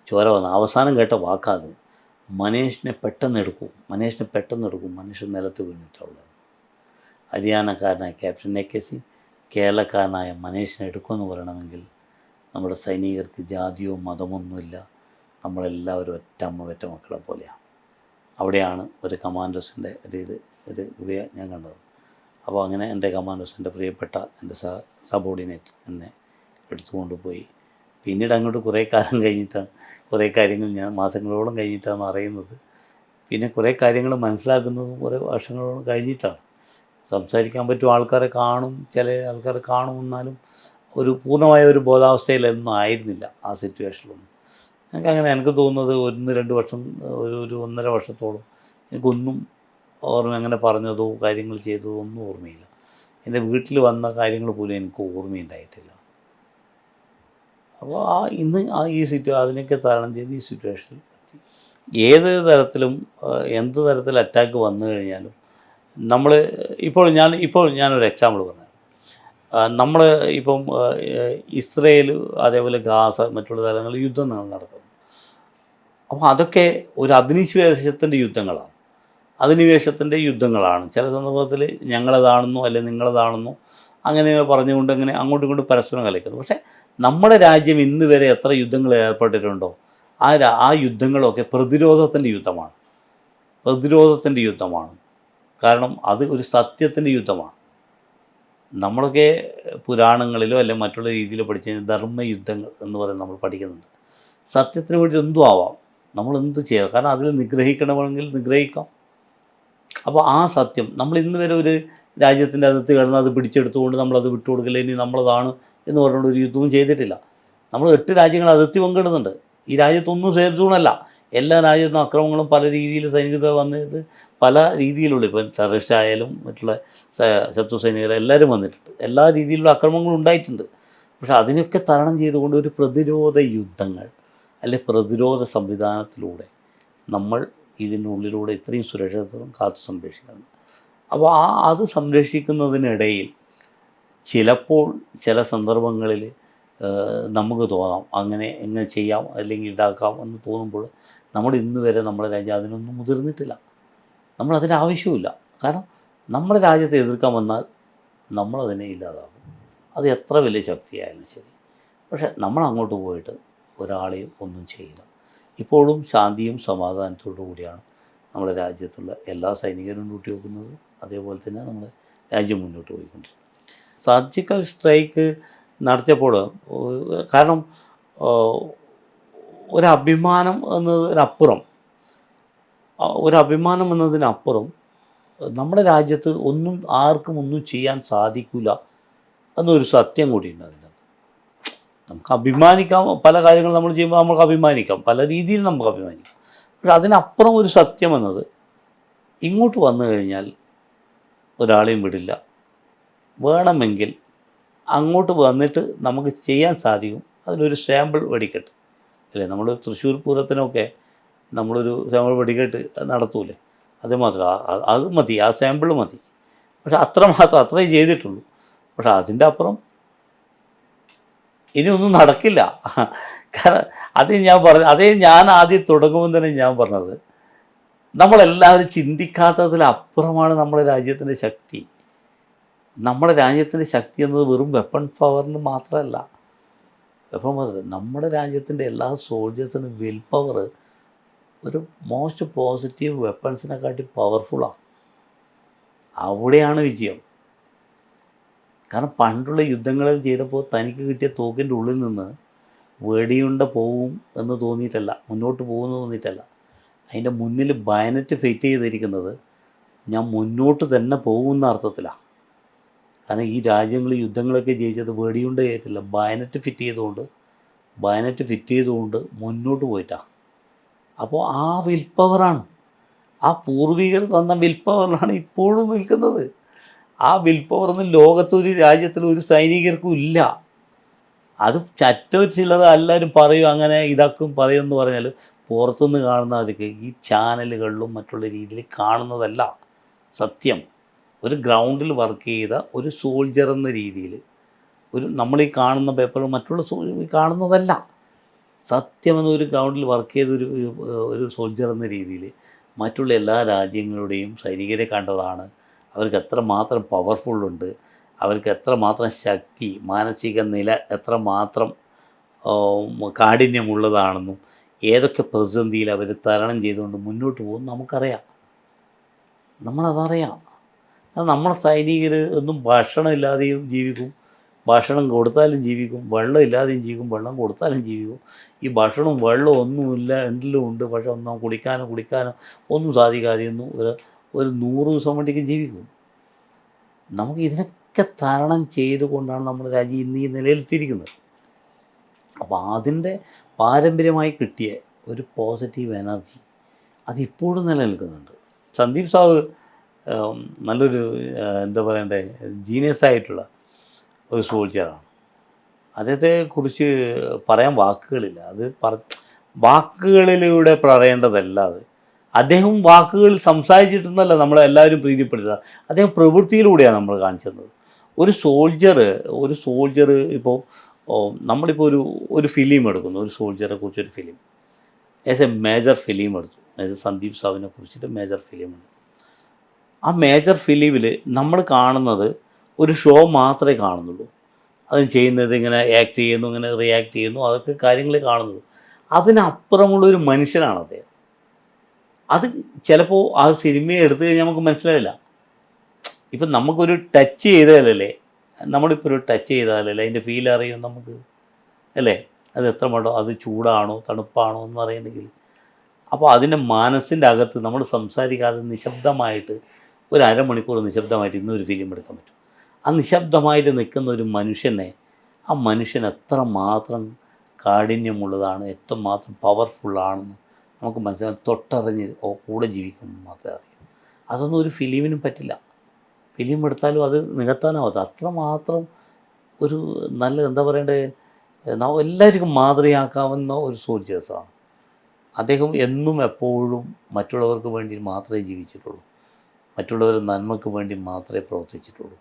ചോര വന്നു. അവസാനം കേട്ട വാക്കാത്, മനേഷിനെ പെട്ടെന്ന് എടുക്കും. മനേഷ് നിലത്ത് വീണിട്ടുള്ളത്. ഹരിയാനക്കാരനായ ക്യാപ്റ്റൻ AK സിംഗ് കേരളക്കാരനായ മനേഷിനെ എടുക്കുമെന്ന് പറയണമെങ്കിൽ നമ്മുടെ സൈനികർക്ക് ജാതിയോ മതമൊന്നുമില്ല. നമ്മളെല്ലാവരും ഒറ്റ മക്കളെ പോലെയാണ്. അവിടെയാണ് ഒരു കമാൻഡോസിൻ്റെ ഒരു ഞാൻ കണ്ടത്. അപ്പോൾ അങ്ങനെ എൻ്റെ കമാൻഡോസിൻ്റെ പ്രിയപ്പെട്ട എൻ്റെ സബോർഡിനേറ്റ് എന്നെ എടുത്തുകൊണ്ട് പോയി. പിന്നീട് അങ്ങോട്ട് കുറേ കാലം കഴിഞ്ഞിട്ടാണ്, കുറേ കാര്യങ്ങൾ ഞാൻ മാസങ്ങളോളം കഴിഞ്ഞിട്ടാണ് അറിയുന്നത്. പിന്നെ കുറേ കാര്യങ്ങൾ മനസ്സിലാക്കുന്നതും കുറേ വർഷങ്ങളോളം കഴിഞ്ഞിട്ടാണ്. സംസാരിക്കാൻ പറ്റും ആൾക്കാരെ കാണും, ചില ആൾക്കാരെ കാണും, എന്നാലും ഒരു പൂർണ്ണമായ ഒരു ബോധാവസ്ഥയിലൊന്നും ആയിരുന്നില്ല ആ സിറ്റുവേഷനിലൊന്നും. എനിക്ക് തോന്നുന്നത് 1-2 വർഷം, ഒരു 1.5 വർഷത്തോളം എനിക്കൊന്നും അങ്ങനെ പറഞ്ഞതോ കാര്യങ്ങൾ ചെയ്തതോ ഒന്നും ഓർമ്മയില്ല. എൻ്റെ വീട്ടിൽ വന്ന കാര്യങ്ങൾ പോലും എനിക്ക് ഓർമ്മയുണ്ടായിട്ടില്ല. അപ്പോൾ അതിനൊക്കെ തരണം ചെയ്ത് ഈ സിറ്റുവേഷനിൽ എത്തി. ഏത് തരത്തിലും എന്ത് തരത്തിൽ അറ്റാക്ക് വന്നു കഴിഞ്ഞാലും ഇപ്പോൾ ഞാനൊരു എക്സാമ്പിൾ പറഞ്ഞു. നമ്മൾ ഇപ്പം ഇസ്രയേൽ, അതേപോലെ ഗാസ, മറ്റുള്ള സ്ഥലങ്ങളിൽ യുദ്ധങ്ങൾ നടക്കുന്നു. അപ്പോൾ അതൊക്കെ ഒരു അധിനിവേശത്തിൻ്റെ യുദ്ധങ്ങളാണ്. ചില സന്ദർഭത്തിൽ ഞങ്ങളതാണെന്നോ അല്ലെങ്കിൽ നിങ്ങളതാണെന്നോ അങ്ങനെ പറഞ്ഞുകൊണ്ട് അങ്ങനെ അങ്ങോട്ടും ഇങ്ങോട്ടും പരസ്പരം കളിക്കുന്നു. പക്ഷേ നമ്മുടെ രാജ്യം ഇന്ന് വരെ എത്ര യുദ്ധങ്ങൾ ഏർപ്പെട്ടിട്ടുണ്ടോ ആ യുദ്ധങ്ങളൊക്കെ പ്രതിരോധത്തിൻ്റെ യുദ്ധമാണ്. കാരണം അത് ഒരു സത്യത്തിൻ്റെ യുദ്ധമാണ്. നമ്മളൊക്കെ പുരാണങ്ങളിലോ അല്ലെങ്കിൽ മറ്റുള്ള രീതിയിലോ പഠിച്ചു കഴിഞ്ഞാൽ ധർമ്മയുദ്ധങ്ങൾ എന്ന് പറയുന്നത് നമ്മൾ പഠിക്കുന്നുണ്ട്. സത്യത്തിന് വേണ്ടി എന്തും ആവാം, നമ്മൾ എന്ത് ചെയ്യാം, കാരണം അതിൽ നിഗ്രഹിക്കണമെങ്കിൽ നിഗ്രഹിക്കാം. അപ്പോൾ ആ സത്യം നമ്മൾ ഇന്ന് വരെ ഒരു രാജ്യത്തിൻ്റെ അതിർത്തി കിടന്ന് അത് പിടിച്ചെടുത്തുകൊണ്ട് നമ്മളത് വിട്ടുകൊടുക്കില്ല, ഇനി നമ്മളതാണ് എന്ന് പറഞ്ഞുകൊണ്ട് ഒരു യുദ്ധവും ചെയ്തിട്ടില്ല. നമ്മൾ 8 രാജ്യങ്ങൾ അതിർത്തി പങ്കിടുന്നുണ്ട്. ഈ രാജ്യത്തൊന്നും സേഫ് സോണല്ല. എല്ലാ രാജ്യത്തും അക്രമങ്ങളും പല രീതിയിൽ സൈനികത വന്നത് പല രീതിയിലുള്ള, ഇപ്പം ടെററിസ്റ്റ് ആയാലും മറ്റുള്ള ശത്രു സൈനികർ എല്ലാവരും വന്നിട്ടുണ്ട്. എല്ലാ രീതിയിലുള്ള അക്രമങ്ങളും ഉണ്ടായിട്ടുണ്ട്. പക്ഷേ അതിനൊക്കെ തരണം ചെയ്തുകൊണ്ട് ഒരു പ്രതിരോധ യുദ്ധങ്ങൾ അല്ലെങ്കിൽ പ്രതിരോധ സംവിധാനത്തിലൂടെ നമ്മൾ ഇതിനുള്ളിലൂടെ ഇത്രയും സുരക്ഷിതത്വം കാത്തു സംരക്ഷിക്കണം. അപ്പോൾ അത് സംരക്ഷിക്കുന്നതിനിടയിൽ ചിലപ്പോൾ ചില സന്ദർഭങ്ങളിൽ നമുക്ക് തോന്നാം എങ്ങനെ ചെയ്യാം അല്ലെങ്കിൽ ഇതാക്കാം എന്ന് തോന്നുമ്പോൾ നമ്മൾ ഇന്ന് വരെ നമ്മുടെ രാജ്യം അതിനൊന്നും മുതിർന്നിട്ടില്ല. നമ്മളതിൻ്റെ ആവശ്യമില്ല. കാരണം നമ്മുടെ രാജ്യത്തെ എതിർക്കാൻ വന്നാൽ നമ്മളതിനെ ഇല്ലാതാക്കും. അത് എത്ര വലിയ ശക്തിയായാലും ശരി. പക്ഷേ നമ്മൾ അങ്ങോട്ട് പോയിട്ട് ഒരാളെയും ഒന്നും ചെയ്യില്ല. ഇപ്പോഴും ശാന്തിയും സമാധാനത്തോടു കൂടിയാണ് നമ്മുടെ രാജ്യത്തുള്ള എല്ലാ സൈനികരും ഡ്യൂട്ടി വെക്കുന്നത്. അതേപോലെ തന്നെ നമ്മുടെ രാജ്യം മുന്നോട്ട് പോയിക്കൊണ്ടിരിക്കുന്നത്. സർജിക്കൽ സ്ട്രൈക്ക് നടത്തിയപ്പോൾ കാരണം ഒരഭിമാനം എന്നതിനപ്പുറം ഒരഭിമാനം എന്നതിനപ്പുറം നമ്മുടെ രാജ്യത്ത് ഒന്നും ആർക്കും ഒന്നും ചെയ്യാൻ സാധിക്കില്ല എന്നൊരു സത്യം കൂടിയുണ്ട് അതിനകത്ത്. നമുക്ക് അഭിമാനിക്കാം, പല കാര്യങ്ങൾ നമ്മൾ ചെയ്യുമ്പോൾ നമുക്ക് അഭിമാനിക്കാം, പല രീതിയിൽ നമുക്ക് അഭിമാനിക്കാം. പക്ഷെ അതിനപ്പുറം ഒരു സത്യം എന്നത് ഇങ്ങോട്ട് വന്നു കഴിഞ്ഞാൽ ഒരാളെയും വിടില്ല. വേണമെങ്കിൽ അങ്ങോട്ട് വന്നിട്ട് നമുക്ക് ചെയ്യാൻ സാധിക്കും. അതിലൊരു സാമ്പിൾ വെടിക്കെട്ട് അല്ലേ, നമ്മൾ തൃശ്ശൂർ പൂരത്തിനൊക്കെ നമ്മളൊരു സാമ്പിൾ വെടിക്കെട്ട് നടത്തൂലേ, അതുമാത്രം അത് മതി, ആ സാമ്പിൾ മതി. പക്ഷെ അത്രമാത്രം, അത്രേ ചെയ്തിട്ടുള്ളൂ. പക്ഷെ അതിൻ്റെ അപ്പുറം ഇനിയൊന്നും നടക്കില്ല. കാരണം അതേ ഞാൻ ആദ്യം തുടങ്ങുമ്പോൾ തന്നെ ഞാൻ പറഞ്ഞത്, നമ്മളെല്ലാവരും ചിന്തിക്കാത്തതിലപ്പുറമാണ് നമ്മുടെ രാജ്യത്തിൻ്റെ ശക്തി. നമ്മുടെ രാജ്യത്തിൻ്റെ ശക്തി എന്നത് വെറും വെപ്പൺ പവറിന് മാത്രമല്ല. വെപ്പൺ പവർ, നമ്മുടെ രാജ്യത്തിൻ്റെ എല്ലാ സോൾജേഴ്സിനും വിൽ പവർ ഒരു മോസ്റ്റ് പോസിറ്റീവ് വെപ്പൺസിനെക്കാട്ടി പവർഫുള്ളാണ്. അവിടെയാണ് വിജയം. കാരണം പണ്ടുള്ള യുദ്ധങ്ങളിൽ ചെയ്തപ്പോൾ തനിക്ക് കിട്ടിയ തോക്കിൻ്റെ ഉള്ളിൽ നിന്ന് വെടിയുണ്ട പോവും എന്ന് തോന്നിയിട്ടല്ല, മുന്നോട്ട് പോകുമെന്ന് തോന്നിയിട്ടല്ല. അതിൻ്റെ മുന്നിൽ ബയനറ്റ് ഫിറ്റ് ചെയ്തിരിക്കുന്നത് ഞാൻ മുന്നോട്ട് തന്നെ പോകുന്ന അർത്ഥത്തിലാണ്. കാരണം ഈ രാജ്യങ്ങൾ യുദ്ധങ്ങളൊക്കെ ജയിച്ചത് വെടിയുണ്ട ചെയ്തിട്ടില്ല, ബയനറ്റ് ഫിറ്റ് ചെയ്തുകൊണ്ട് മുന്നോട്ട് പോയിട്ടാണ്. അപ്പോൾ ആ വിൽ പവറാണ്, ആ പൂർവികർ തന്ന വിൽ പവറിലാണ് ഇപ്പോഴും നിൽക്കുന്നത്. ആ വിൽ പവറൊന്നും ലോകത്തൊരു രാജ്യത്തിലും ഒരു സൈനികർക്കും ഇല്ല. അത് ചിലത് എല്ലാവരും പറയും, അങ്ങനെ ഇതാക്കും പറയുമെന്ന് പറഞ്ഞാൽ പുറത്തുനിന്ന് കാണുന്നവർക്ക് ഈ ചാനലുകളിലും മറ്റുള്ള രീതിയിൽ കാണുന്നതല്ല സത്യം. ഒരു ഗ്രൗണ്ടിൽ വർക്ക് ചെയ്ത ഒരു സോൾജർ എന്ന രീതിയിൽ, നമ്മളീ കാണുന്ന പേപ്പറും മറ്റുള്ള കാണുന്നതല്ല സത്യമെന്ന്. ഒരു ഗ്രൗണ്ടിൽ വർക്ക് ചെയ്ത ഒരു സോൾജർ എന്ന രീതിയിൽ മറ്റുള്ള എല്ലാ രാജ്യങ്ങളുടെയും സൈനികരെ കണ്ടതാണ്. അവർക്ക് എത്രമാത്രം പവർഫുള്ളുണ്ട്, അവർക്ക് എത്രമാത്രം ശക്തി, മാനസിക നില എത്രമാത്രം കാഠിന്യമുള്ളതാണെന്നും ഏതൊക്കെ പ്രതിസന്ധിയിൽ അവർ തരണം ചെയ്തുകൊണ്ട് മുന്നോട്ട് പോകും നമുക്കറിയാം. നമ്മളതറിയാം. അത് നമ്മളെ സൈനികർ ഒന്നും ഭക്ഷണം ഇല്ലാതെയും ജീവിക്കും, ഭക്ഷണം കൊടുത്താലും ജീവിക്കും, വെള്ളം ഇല്ലാതെയും ജീവിക്കും, വെള്ളം കൊടുത്താലും ജീവിക്കും. ഈ ഭക്ഷണവും വെള്ളവും ഒന്നുമില്ല, എന്തെങ്കിലും ഉണ്ട്, പക്ഷെ ഒന്നും കുടിക്കാനോ ഒന്നും സാധിക്കാതെയൊന്നും ഒരു 100 ദിവസം വേണ്ടിക്കും ജീവിക്കും. നമുക്ക് ഇതിനൊക്കെ തരണം ചെയ്തുകൊണ്ടാണ് നമ്മുടെ രാജ്യം ഇന്ന് ഈ നിലയിലെത്തിയിരിക്കുന്നത്. അപ്പോൾ അതിൻ്റെ പാരമ്പര്യമായി കിട്ടിയ ഒരു പോസിറ്റീവ് എനർജി അതിപ്പോഴും നിലനിൽക്കുന്നുണ്ട്. സന്ദീപ് സാവ് നല്ലൊരു എന്താ പറയണ്ടേ, ജീനിയസായിട്ടുള്ള ഒരു സോൾജറാണ്. അദ്ദേഹത്തെക്കുറിച്ച് പറയാൻ വാക്കുകളില്ല. അത് വാക്കുകളിലൂടെ പറയേണ്ടതല്ല. അത് അദ്ദേഹം വാക്കുകൾ സംസാരിച്ചിട്ടൊന്നല്ല നമ്മളെല്ലാവരും പ്രീതിപ്പെടുത്തുക, അദ്ദേഹം പ്രവൃത്തിയിലൂടെയാണ് നമ്മൾ കാണിച്ചു തന്നത്. ഒരു സോൾജർ ഇപ്പോൾ നമ്മളിപ്പോൾ ഒരു ഫിലിം എടുക്കുന്നു, ഒരു സോൾജറെ കുറിച്ചൊരു film, as A major film എടുത്തു, ആസ് എ സന്ദീപ് സാവിനെ കുറിച്ചിട്ട് മേജർ ഫിലിം ഉണ്ട്. ആ മേജർ ഫിലിമിൽ നമ്മൾ കാണുന്നത് ഒരു ഷോ മാത്രമേ കാണുന്നുള്ളൂ. അത് ചെയ്യുന്നത് ഇങ്ങനെ ആക്ട് ചെയ്യുന്നു, ഇങ്ങനെ റിയാക്ട് ചെയ്യുന്നു, അതൊക്കെ കാര്യങ്ങൾ കാണുന്നുള്ളൂ. അതിനപ്പുറമുള്ളൊരു മനുഷ്യനാണ് അദ്ദേഹം. അത് ചിലപ്പോൾ ആ സിനിമയെ എടുത്തു കഴിഞ്ഞാൽ നമുക്ക് മനസ്സിലാവില്ല. ഇപ്പം നമുക്കൊരു ടച്ച് ചെയ്താലല്ലേ, നമ്മളിപ്പോൾ ഒരു ടച്ച് ചെയ്താലല്ലേ അതിൻ്റെ ഫീൽ അറിയും നമുക്ക്, അല്ലേ? അത് എത്ര മട്ടോ, അത് ചൂടാണോ തണുപ്പാണോ എന്ന് അറിയുന്നെങ്കിൽ. അപ്പോൾ അതിൻ്റെ മനസ്സിൻ്റെ അകത്ത് നമ്മൾ സംസാരിക്കാതെ നിശബ്ദമായിട്ട് ഒരു അരമണിക്കൂർ നിശബ്ദമായിട്ട് ഇന്നൊരു ഫിലിം എടുക്കാൻ പറ്റും. ആ നിശബ്ദമായിട്ട് നിൽക്കുന്ന ഒരു മനുഷ്യനെ, ആ മനുഷ്യൻ എത്രമാത്രം കാഠിന്യമുള്ളതാണ്, എത്രമാത്രം പവർഫുള്ളാണെന്ന് നമുക്ക് മനസ്സിലാക്കി തൊട്ടറിഞ്ഞ് കൂടെ ജീവിക്കുമ്പോൾ മാത്രമേ അറിയൂ. അതൊന്നും ഒരു ഫിലിമിനും പറ്റില്ല. ഫിലിം എടുത്താലും അത് നികത്താനാവാത്ത അത്രമാത്രം ഒരു നല്ല എന്താ പറയണ്ടേ, എല്ലാവർക്കും മാതൃകയാക്കാവുന്ന ഒരു സോൾജേഴ്സാണ്. അദ്ദേഹം എന്നും എപ്പോഴും മറ്റുള്ളവർക്ക് വേണ്ടി മാത്രമേ ജീവിച്ചിട്ടുള്ളൂ, മറ്റുള്ളവരുടെ നന്മയ്ക്ക് വേണ്ടി മാത്രമേ പ്രവർത്തിച്ചിട്ടുള്ളൂ.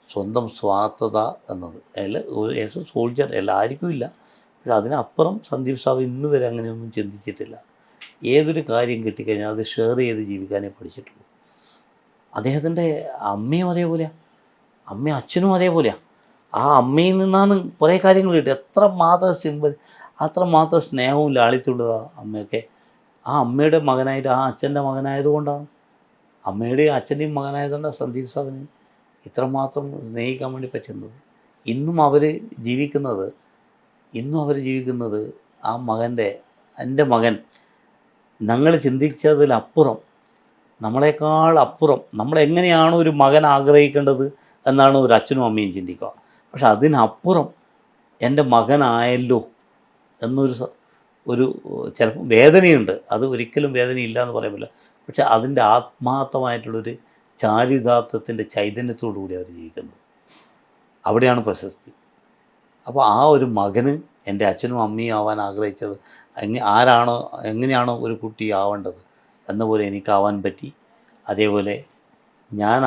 സ്വന്തം സ്വാർത്ഥത എന്നത് ഒരു സോൾജർ എല്ലാവർക്കും ഇല്ല. പക്ഷെ അതിനപ്പുറം സന്ദീപ് സാവ് ഇന്ന് വരെ അങ്ങനെയൊന്നും ചിന്തിച്ചിട്ടില്ല. ഏതൊരു കാര്യം കിട്ടിക്കഴിഞ്ഞാൽ അത് ഷെയർ ചെയ്ത് ജീവിക്കാനേ പഠിച്ചിട്ടുള്ളൂ. അദ്ദേഹത്തിൻ്റെ അമ്മയും അതേപോലെ. അമ്മയും അച്ഛനും അതേപോലെയാണ്. ആ അമ്മയിൽ നിന്നാണ് കുറേ കാര്യങ്ങൾ കിട്ടുക. എത്രമാത്രം സിമ്പതി, അത്രമാത്രം സ്നേഹവും ലാളിത്യമുള്ളതാണ് അമ്മയൊക്കെ. ആ അമ്മയുടെ മകനായിട്ട് ആ അച്ഛൻ്റെ മകനായതുകൊണ്ടാണ്, അമ്മയുടെയും അച്ഛൻ്റെയും മകനായതുകൊണ്ടാണ് സന്ദീപ് സാറിന് ഇത്രമാത്രം സ്നേഹിക്കാൻ വേണ്ടി പറ്റുന്നത്. ഇന്നും അവർ ജീവിക്കുന്നത് ആ എൻ്റെ മകൻ ഞങ്ങൾ ചിന്തിച്ചതിലപ്പുറം, നമ്മളെക്കാൾ അപ്പുറം, നമ്മളെങ്ങനെയാണോ ഒരു മകൻ ആഗ്രഹിക്കേണ്ടത് എന്നാണ് ഒരു അച്ഛനും അമ്മയും ചിന്തിക്കുക. പക്ഷെ അതിനപ്പുറം എൻ്റെ മകനായല്ലോ എന്നൊരു ഒരു ചിലപ്പോൾ വേദനയുണ്ട്. അത് ഒരിക്കലും വേദനയില്ല എന്ന് പറയാൻ പറ്റില്ല. പക്ഷെ അതിൻ്റെ ആത്മാർത്ഥമായിട്ടുള്ളൊരു ചാരിതാർത്ഥ്യത്തിൻ്റെ ചൈതന്യത്തോടു കൂടി അവർ ജീവിക്കുന്നത്. അവിടെയാണ് പ്രശസ്തി. അപ്പോൾ ആ ഒരു മകന് എൻ്റെ അച്ഛനും അമ്മയും ആവാൻ ആഗ്രഹിച്ചത് എങ്ങനെയാണോ ഒരു കുട്ടി ആവേണ്ടത് എന്ന പോലെ എനിക്കാവാൻ പറ്റി. അതേപോലെ ഞാൻ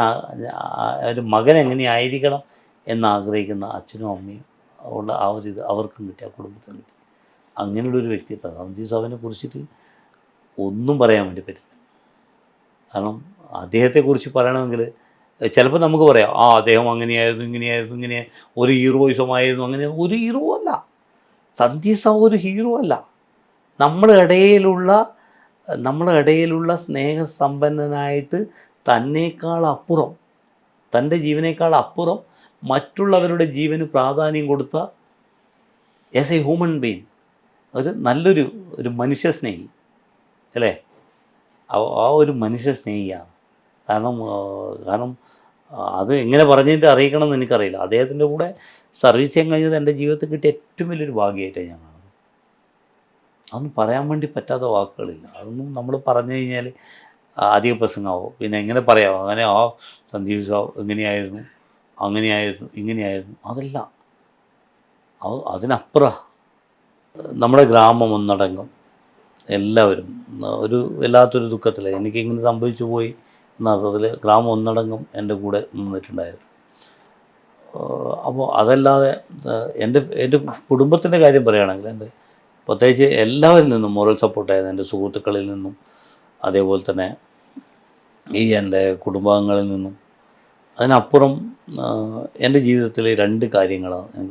ഒരു മകൻ എങ്ങനെയായിരിക്കണം എന്നാഗ്രഹിക്കുന്ന അച്ഛനും അമ്മയും ഉള്ള ആ ഒരു ഇത് അവർക്കും കിട്ടി, ആ കുടുംബത്തിനും കിട്ടി. അങ്ങനെയുള്ളൊരു വ്യക്തിത്വം സന്ദീപ് സാറിനെ കുറിച്ചിട്ട് ഒന്നും പറയാൻ വേണ്ടി പറ്റില്ല. കാരണം അദ്ദേഹത്തെക്കുറിച്ച് പറയണമെങ്കിൽ ചിലപ്പോൾ നമുക്ക് പറയാം, അദ്ദേഹം അങ്ങനെയായിരുന്നു, ഇങ്ങനെ ഒരു ഹീറോയിസമായിരുന്നു. അങ്ങനെ ഒരു ഹീറോ അല്ല സന്ദീപ് സാർ, ഒരു ഹീറോ അല്ല. നമ്മുടെ ഇടയിലുള്ള സ്നേഹസമ്പന്നനായിട്ട് തന്നേക്കാൾ അപ്പുറം, തൻ്റെ ജീവനേക്കാൾ അപ്പുറം മറ്റുള്ളവരുടെ ജീവന് പ്രാധാന്യം കൊടുത്ത ആസ് എ ഹ്യൂമൻ ബീയിങ് നല്ലൊരു മനുഷ്യ സ്നേഹി അല്ലേ? ആ ഒരു മനുഷ്യ സ്നേഹിയാണ്. കാരണം അത് എങ്ങനെ പറഞ്ഞിട്ട് അറിയിക്കണമെന്ന് എനിക്കറിയില്ല. അദ്ദേഹത്തിൻ്റെ കൂടെ സർവീസ് ചെയ്യാൻ കഴിഞ്ഞത് എൻ്റെ ജീവിതത്തിൽ കിട്ടിയ ഏറ്റവും വലിയൊരു ഭാഗ്യമായിട്ടാണ് ഞാൻ കാണുന്നത്. അതൊന്നും പറയാൻ വേണ്ടി പറ്റാത്ത വാക്കുകളില്ല. അതൊന്നും നമ്മൾ പറഞ്ഞു കഴിഞ്ഞാൽ അധിക പ്രസംഗമാവും. പിന്നെ എങ്ങനെ പറയാം, അങ്ങനെ സന്ദീപ് സാർ എങ്ങനെയായിരുന്നു, ഇങ്ങനെയായിരുന്നു, അതല്ല. അതിനപ്പുറം നമ്മുടെ ഗ്രാമം ഒന്നടങ്കം എല്ലാവരും വല്ലാത്തൊരു ദുഃഖത്തിൽ എനിക്കിങ്ങനെ സംഭവിച്ചു പോയി എന്നർത്ഥത്തിൽ ഗ്രാമം ഒന്നടങ്കം എൻ്റെ കൂടെ നിന്നിട്ടുണ്ടായിരുന്നു. അപ്പോൾ അതല്ലാതെ എൻ്റെ കുടുംബത്തിൻ്റെ കാര്യം പറയുകയാണെങ്കിൽ എൻ്റെ പ്രത്യേകിച്ച് എല്ലാവരിൽ നിന്നും മോറൽ സപ്പോർട്ടായിരുന്നു. എൻ്റെ സുഹൃത്തുക്കളിൽ നിന്നും, അതേപോലെ തന്നെ എൻ്റെ കുടുംബാംഗങ്ങളിൽ നിന്നും. അതിനപ്പുറം എൻ്റെ ജീവിതത്തിൽ 2 കാര്യങ്ങളാണ്